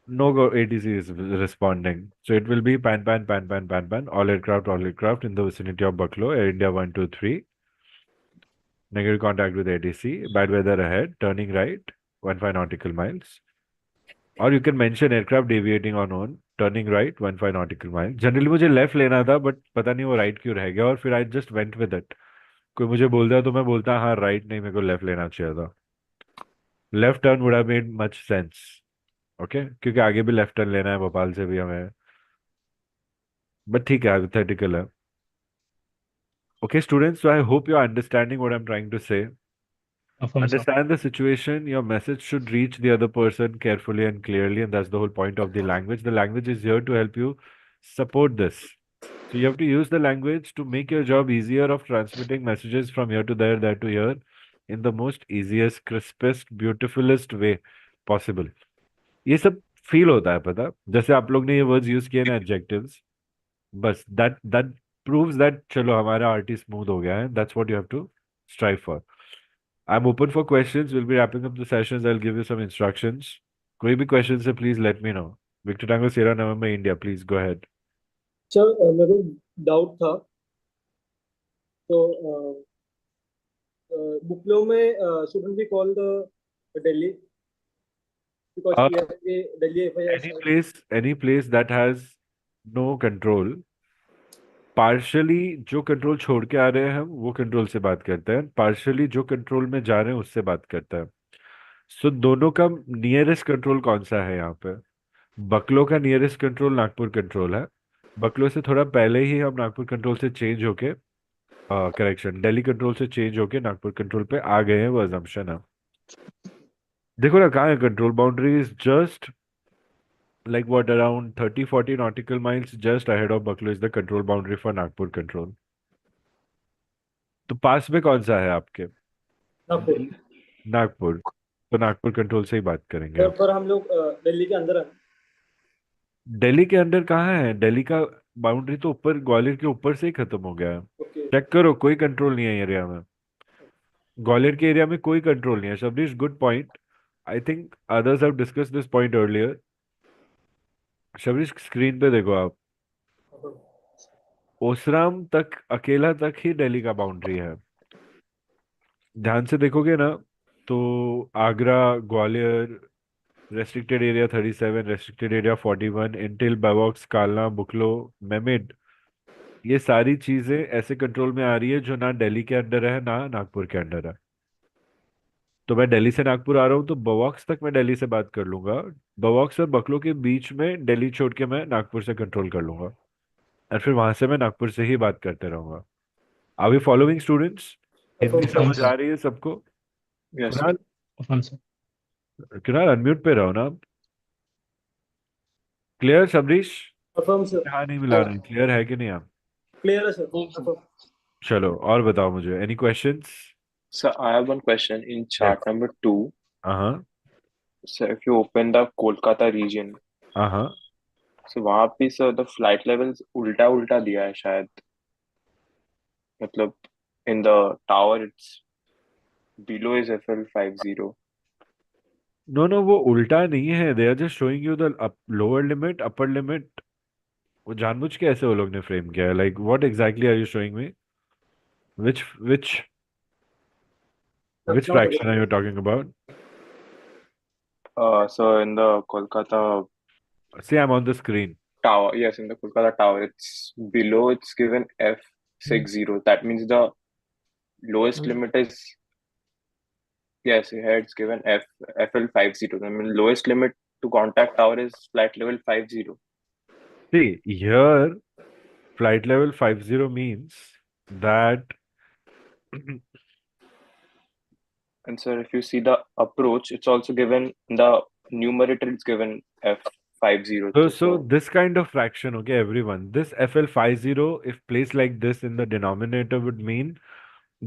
No go ATC is responding. So it will be pan, pan, pan, pan, pan, pan. All aircraft in the vicinity of Buffalo, Air India 123. Negative contact with ATC. Bad weather ahead. Turning right, 15 nautical miles. Or you can mention aircraft deviating on own. Turning right, 15 nautical miles. Generally मुझे left लेना था, but पता नहीं वो right क्यों रह गया और फिर I just went with it. कोई मुझे बोलता तो मैं बोलता हाँ right नहीं, मेरे को left लेना चाहिए था. Left turn would have made much sense. Okay, क्योंकि आगे भी left turn लेना है भोपाल से भी हमें. But ठीक है, hypothetical है. Okay, students, so I hope you are understanding what I'm trying to say. Affirm, sir. Understand the situation. Your message should reach the other person carefully and clearly, and that's the whole point of the language. The language is here to help you support this. So you have to use the language to make your job easier of transmitting messages from here to there to here, in the most easiest, crispest, beautifulest way possible. ये सब feel होता है, पता? जैसे आप लोग ने ये वर्ड्स यूज किए ना, एडजेक्टिव्स, बस that proves that चलो हमारा आर्ट स्मूथ हो गया है. That's what you have to strive for. I'm open for questions. We'll be wrapping up the sessions. I'll give you some instructions. कोई भी questions है, please let me know. Victor Tango Sierra November India, please go ahead. Sir मेरे को doubt था तो बुकलो में shouldn't we call the Delhi because Uh, Delhi FIR any place that has no control, partially जो control छोड़ के आ रहे हैं हम वो कंट्रोल से बात करते हैं, पार्शली जो कंट्रोल में जा रहे हैं उससे बात करते हैं. सो दोनों का नियरेस्ट कंट्रोल कौन सा है यहाँ पे? बकलो का नियरेस्ट कंट्रोल नागपुर कंट्रोल है. बकलो से थोड़ा पहले ही हम नागपुर कंट्रोल से चेंज होके, करेक्शन, दिल्ली कंट्रोल से चेंज होके नागपुर कंट्रोल पे आ गए हैं, वो अजम्पशन है. देखो ना कहाँ है control boundary? Is just like what, around 30-40 nautical miles just ahead of Buffalo is the control boundary for Nagpur control. तो पास में कौन सा है आपके? नागपुर. नागपुर. तो नागपुर कंट्रोल से ही बात करेंगे सर आप. पर हम लोग दिल्ली के अंदर हैं. दिल्ली के अंदर कहाँ है? दिल्ली का बाउंड्री तो ऊपर ग्वालियर के ऊपर से ही खत्म हो गया है. ओके. चेक करो, कोई कंट्रोल नहीं है एरिया में. ग्वालियर के एरिया में कोई कंट्रोल नहीं है. Shabrish, good point. I think others have discuss this point earlier. Shabrish, screen पे देखो आप. ओसराम तक, अकेला तक ही दिल्ली का बाउंड्री है. ध्यान से देखोगे ना तो Agra, Gwalior, restricted area 37, restricted area 41, इंटिल, बावॉक्स, Kalna, बुकलो, मेमिड, ये सारी चीजें ऐसे कंट्रोल में आ रही है जो ना दिल्ली के अंडर है ना नागपुर के अंडर है. तो मैं दिल्ली से नागपुर आ रहा हूँ तो बवॉक्स तक मैं दिल्ली से बात कर लूंगा. बवॉक्स और बकलो के बीच में दिल्ली छोड़ के मैं नागपुर से कंट्रोल कर लूंगा और फिर वहां से मैं नागपुर से ही बात करते रहूंगा. Are we following students? Hindi समझ आ रही है सबको? Yes. Kunal, Affirm, sir. Kunal unmute पे रहो ना. क्लियर शबरीश? Affirm sir. हाँ नहीं मिला रही. क्लियर है कि नहीं आप? क्लियर है सर. अफर्म. चलो और बताओ मुझे, any questions? So I have one question in chart Yes. number 2. हाँ So if you open the Kolkata region, हाँ. so वहाँ पे sir the flight levels उल्टा उल्टा दिया है शायद. मतलब in the tower it's below is FL 50. No वो उल्टा नहीं है, they are just showing you the lower limit upper limit. वो जानबूझ के ऐसे वो लोग ने फ्रेम किया है। Like what exactly are you showing me? Which That's which not fraction are you available. talking about? So in the Kolkata See, I'm on the screen. tower, yes, in the Kolkata tower, it's below. It's given F60. That means the lowest limit is, yes, here it's given FL50. I mean, lowest limit to contact tower is flight level 50. See, here flight level 50 means that And so if you see the approach, it's also given in the numerator. It's given F50 so too. so So this kind of fraction, okay, everyone, this FL50, if placed like this in the denominator, would mean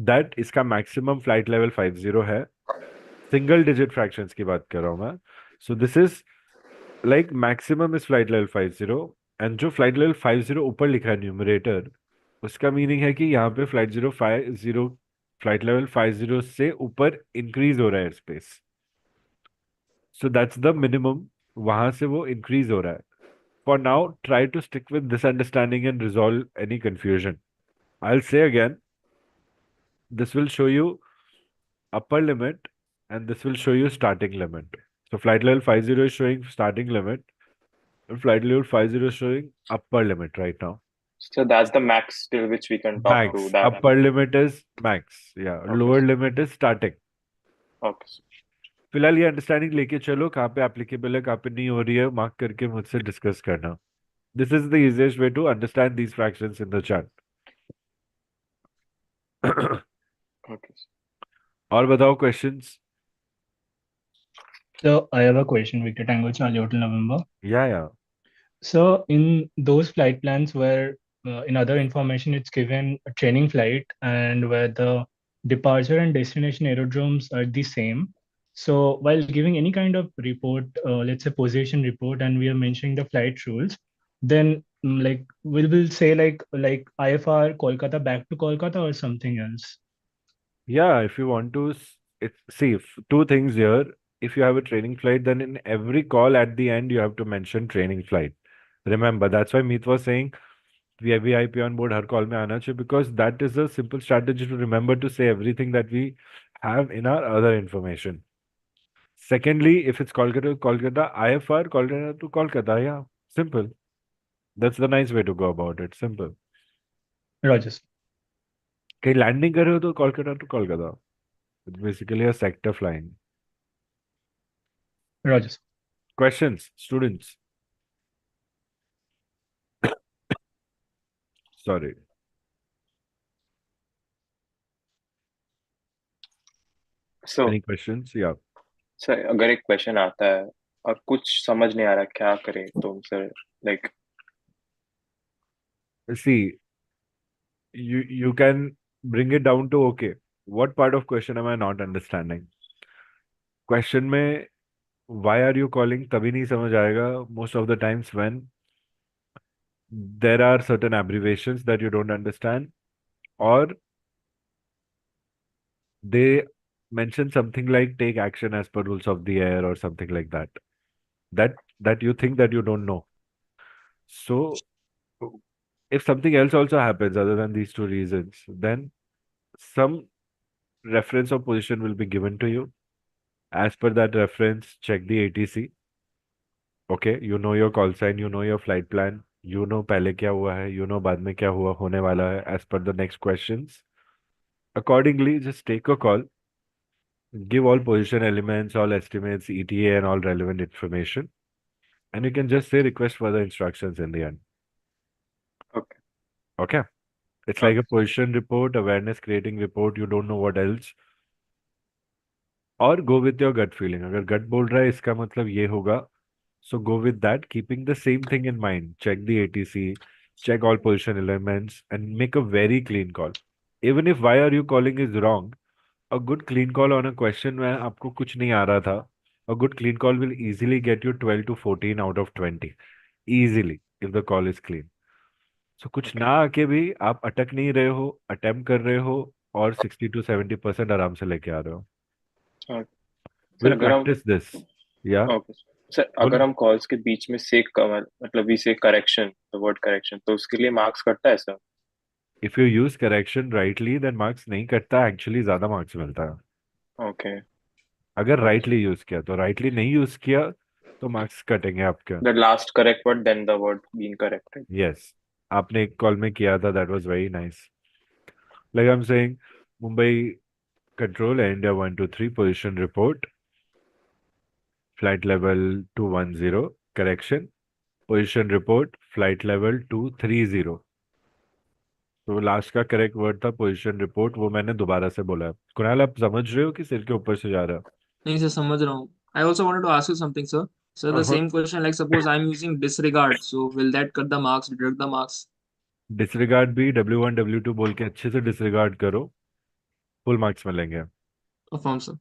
that इसका maximum flight level 50 है। Single digit fractions की बात कर रहा हूँ मैं। So this is like maximum is flight level 50, and जो flight level 50 ऊपर लिखा है numerator, उसका मीनिंग है कि यहाँ पे फ्लाइट लेवल 50 से ऊपर इंक्रीज हो रहा है space. So that's the minimum, वहां से वो इंक्रीज हो रहा है। For now try to stick with this understanding and resolve any confusion. I will say again, this will show you upper limit and this will show you starting limit. So flight level 50 is showing starting limit and flight level 50 is showing upper limit right now. so that's the max till which we can talk to Max. that. Upper limit is max. Yeah. Okay. Lower limit is starting. Okay. फिलहाल ये understanding लेके चलो, कहाँ पे applicable है कहाँ पे नहीं हो रही है, मार्क करके मुझसे डिस्कस करना। This is the easiest way to understand these fractions in the chart. Okay. और बताओ questions. So I have a question, Victor Tango Charlie Hotel November. या So in those flight plans where in other information it's given a training flight and where the departure and destination aerodromes are the same. So while giving any kind of report, let's say position report, and we are mentioning the flight rules, then like will say like IFR Kolkata back to Kolkata or something else. Yeah, if you want to, see, two things here. If you have a training flight, then in every call at the end, you have to mention training flight. Remember, that's why Meet was saying we have VIP on board, her call mein aana chahiye, because that is a simple strategy to remember to say everything that we have in our other information. Secondly, if it's Kolkata, Kolkata, IFR, Kolkata to Kolkata, yeah, simple. That's the nice way to go about it. Simple. Rogers. कहीं landing कर रहे हो तो Kolkata to Kolkata, it's basically a sector flying. Rogers. Questions, students? Sorry. So Any questions? Yeah. Sir अगर एक question आता है और कुछ समझ नहीं आ रहा क्या करें तो sir like See, you can bring it down to, okay, what part of question am I not understanding? Question में why are you calling तभी नहीं समझ आएगा most of the times when there are certain abbreviations that you don't understand, or they mention something like take action as per rules of the air or something like that, that you think that you don't know. So if something else also happens other than these two reasons, then some reference or position will be given to you. As per that reference, check the ATC. Okay, you know your call sign, you know your flight plan, you know पहले क्या हुआ है, you know बाद में क्या हुआ होने वाला है, as per the next questions. Accordingly, just take a call, give all position elements, all estimates, ETA, and all relevant information, and you can just say request further instructions in the end. okay Okay. It's like a okay position report, awareness creating report. You don't know what else. और go with your gut feeling. अगर gut बोल रहा है इसका मतलब ये होगा. So go with that, keeping the same thing in mind. Check the ATC, check all position elements, and make a very clean call. Even if why are you calling is wrong, a good clean call on a question where आपको कुछ नहीं आ रहा था, a good clean call will easily get you 12 to 14 out of 20. Easily, if the call is clean. So कुछ okay ना आके भी आप अटक नहीं रहे हो, अटेम्प्ट कर रहे हो, और 60 to 70% आराम से लेके आ रहे हो। okay सर We'll अगर हम practice this. Yeah. Okay sir अगर बोलो. हम कॉल्स के बीच में से मतलब वी से करेक्शन द वर्ड करेक्शन तो उसके लिए मार्क्स कटता है sir? If you use correction rightly, then marks नहीं कटता, actually ज्यादा marks मिलता है. ओके अगर rightly use किया तो, rightly नहीं use किया तो marks कटेंगे आपके. The last correct word then the word being corrected. Yes. आपने एक कॉल में किया था, that was very nice. Like I'm saying, Mumbai Control India 123 position report, flight level 210, correction. Position report, flight level 230. तो last का correct word था position report, वो मैंने दोबारा से बोला है. कुणाल, आप समझ रहे हो कि सिर के ऊपर से जा रहा नहीं सर, समझ रहा हूँ. I also wanted to ask you something, sir. So the है? same question, like suppose I'm using disregard, so will that cut the marks, deduct the marks? Disregard भी W1 W2 बोल के अच्छे से डिसरिगार्ड करो, फुल मार्क्स मिलेंगे. Affirm, sir.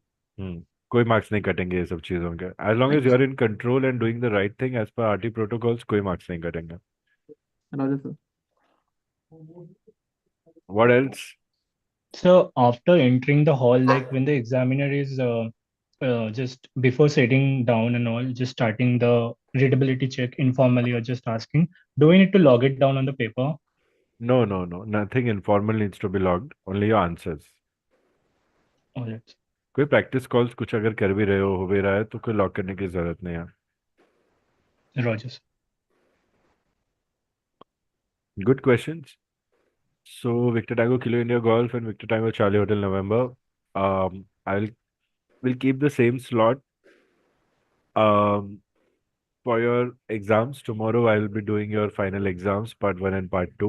कोई marks नहीं कटेंगे ये सब चीजों के. As long Thank as you, you are sir. In control and doing the right thing as per RT protocols, कोई मार्क्स नहीं कटेंगे. Roger, sir. What else? So after entering the hall, like when the examiner is just before sitting down and all, just starting the readability check informally or just asking, do we need to log it down on the paper? No no no, nothing informal needs to be logged, only your answers. All right. कोई practice calls कुछ अगर कर भी रहे हो भी रहा है तो कोई लॉक करने की जरूरत नहीं है. Rogers. Good questions. So Victor Tango Kilo India Golf and Victor Tango Charlie Hotel November. I'll We'll keep the same slot um for your exams. Tomorrow I'll be doing your final exams, part 1 and part 2.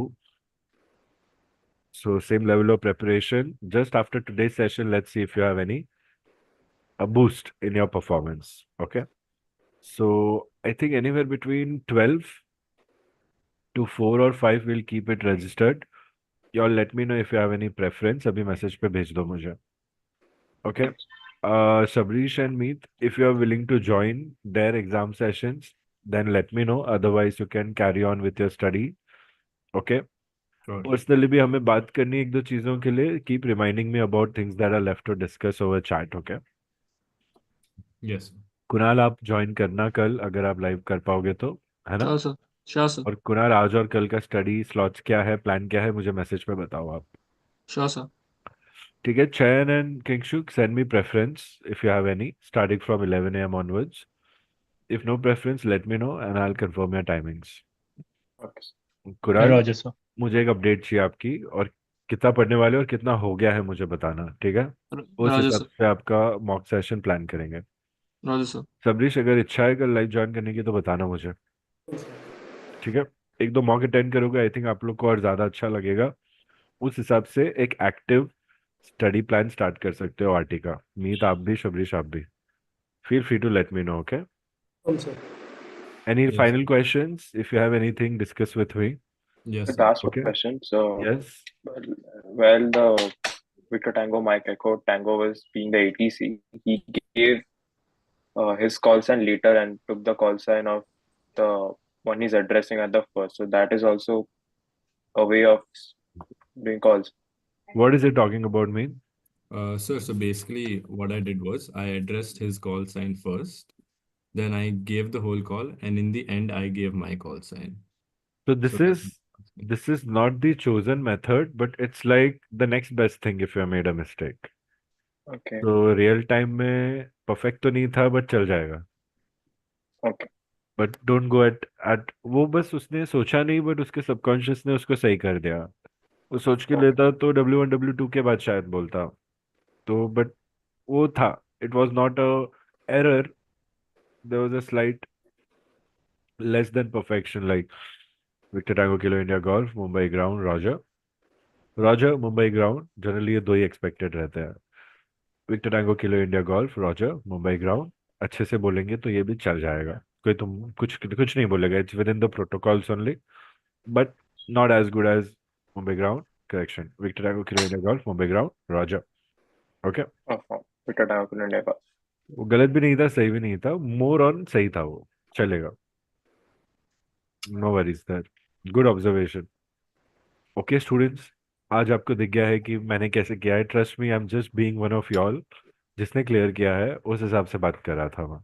So same level of preparation. Just after today's session, let's see if you have any a boost in your performance. Okay. So I think anywhere between 12 to 4 or 5 we'll keep it registered. Y'all let me know if you have any preference. अभी message पे भेज दो मुझे. Okay. Sabrish and Meet, if you are willing to join their exam sessions, then let me know. Otherwise, you can carry on with your study. Okay. Sure. Personally, भी हमें बात करनी एक दो चीजों के लिए. Keep reminding me about things that are left to discuss over chat. Okay. Yes. Kunal, आप ज्वाइन करना कल अगर आप लाइव कर पाओगे तो, है ना? Sure, sir. Sure, sir. और कुणाल, आज और कल का स्टडी स्लॉट्स क्या है, प्लान क्या है, मुझे मैसेज पे बताओ आप. Sure, sir. ठीक है. Chayan and Kingshuk, send me preference if you have any, starting from 11 a.m. onwards. If no preference, let me know and I'll confirm your timings. Okay Kural, Rogers, sir. मुझे एक update चाहिए आपकी, और कितना पढ़ने वाले हो और कितना हो गया है मुझे बताना. ठीक है. उस Roger, हिसाब sir. से आपका मॉक सेशन प्लान करेंगे. Roger, sir. सबरीश, अगर इच्छा है कल लाइव ज्वाइन करने की तो बताना मुझे. ठीक है. एक दो मॉक अटेंड करोगे, आई थिंक आप लोग को और ज्यादा अच्छा लगेगा. उस हिसाब से एक एक्टिव स्टडी प्लान स्टार्ट कर सकते हो आरटी का. मीत आप भी, शबरीश आप भी. Feel free to let me know, okay? Sir. Any Yes. final questions? If you have anything, discuss with me. Yes, The sir. last Okay. question. So, Yes. well, the Victor Tango Mike Echo Tango was being the ATC. He gave his call sign later and took the call sign of the one he's addressing at the first. So that is also a way of doing calls. What is it talking about me? Sir, so basically what I did was I addressed his call sign first, then I gave the whole call, and in the end I gave my call sign. So this So that's is this is not the chosen method, but it's like the next best thing if you have made a mistake. Okay. तो real time में perfect तो नहीं था, but चल जाएगा. Okay. But don't go at वो, बस उसने सोचा नहीं, बट उसके सबकॉन्शियस ने उसको सही कर दिया. वो सोच के Okay. लेता तो W1 W2 के बाद शायद बोलता. तो बट वो था, it was not a error. There was a slight less than perfection, like Victor Tango Kilo India Golf, Mumbai Ground, Roger. Roger, Mumbai Ground, generally ये दो ही एक्सपेक्टेड रहते हैं. Victor tango kilo India golf, roger, Mumbai ground. अच्छे से बोलेंगे तो ये भी चल जाएगा. कोई तुम कुछ कुछ नहीं बोलेगा. It's within the protocols only, but not as good as Mumbai ground. Correction, victor tango kilo India golf, Mumbai ground, roger. Okay. Victor Tango India Golf. वो गलत भी नहीं था, सही भी नहीं था, मोर ऑन सही था, वो चलेगा. No worries that. Good observation. Okay students, आज आपको दिख गया है कि मैंने कैसे किया है. Trust me, I am just being one of wall. जिसने क्लियर किया है उस हिसाब से बात कर रहा था मैं.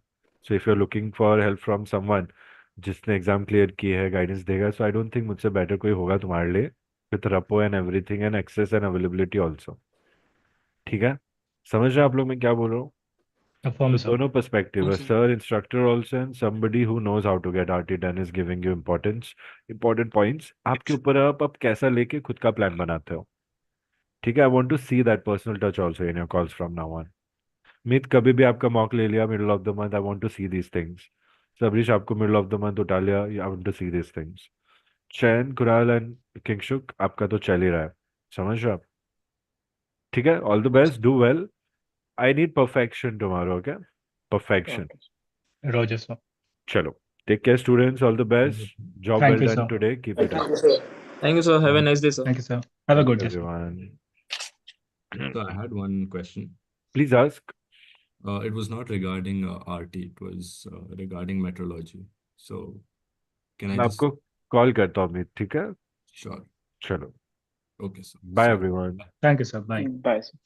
So if you are looking for help from someone जिसने एग्जाम क्लियर की है, गाइडेंस देगा, सो आई डोंट थिंक मुझसे बेटर कोई होगा तुम्हारे लिए, with rapport and everything and access and availability also. ठीक है, समझ रहे हैं आप लोग मैं क्या बोल रहा हूँ? Affirm, तो sir. दोनों पर्सपेक्टिव है, sir. Sir instructor also and somebody who knows how to get RT done is giving you important points. आपके ऊपर है, आप कैसा लेके खुद का प्लान बनाते हो. ठीक है, I want to see that personal touch also in your calls from now on. Meet कभी भी आपका मॉक ले लिया middle of the month, I want to see these things. Sabrish आपको मिडिल ऑफ द मंथ उठा लिया, I want to see these things. Chain, Kural and Kingshuk आपका तो चल ही रहा है, समझ रहे हो आप? ठीक है, all the best, do well. I need perfection tomorrow, okay? Perfection. Okay. Roger, sir. चलो, take care students, all the best. Job Thank well you, done sir. Today, keep it Thank up. you, sir. Thank you, sir. Have a nice day, sir. Thank you, sir. Have a Thank good you day, sir. everyone. So I had one question. Please ask. It was not regarding RT, it was regarding metrology. So can I मैं just, आपको call करता हूँ अमित, ठीक है? sure. चलो, Okay, sir. Bye So everyone. Thank you, sir. Bye. Bye. Sir.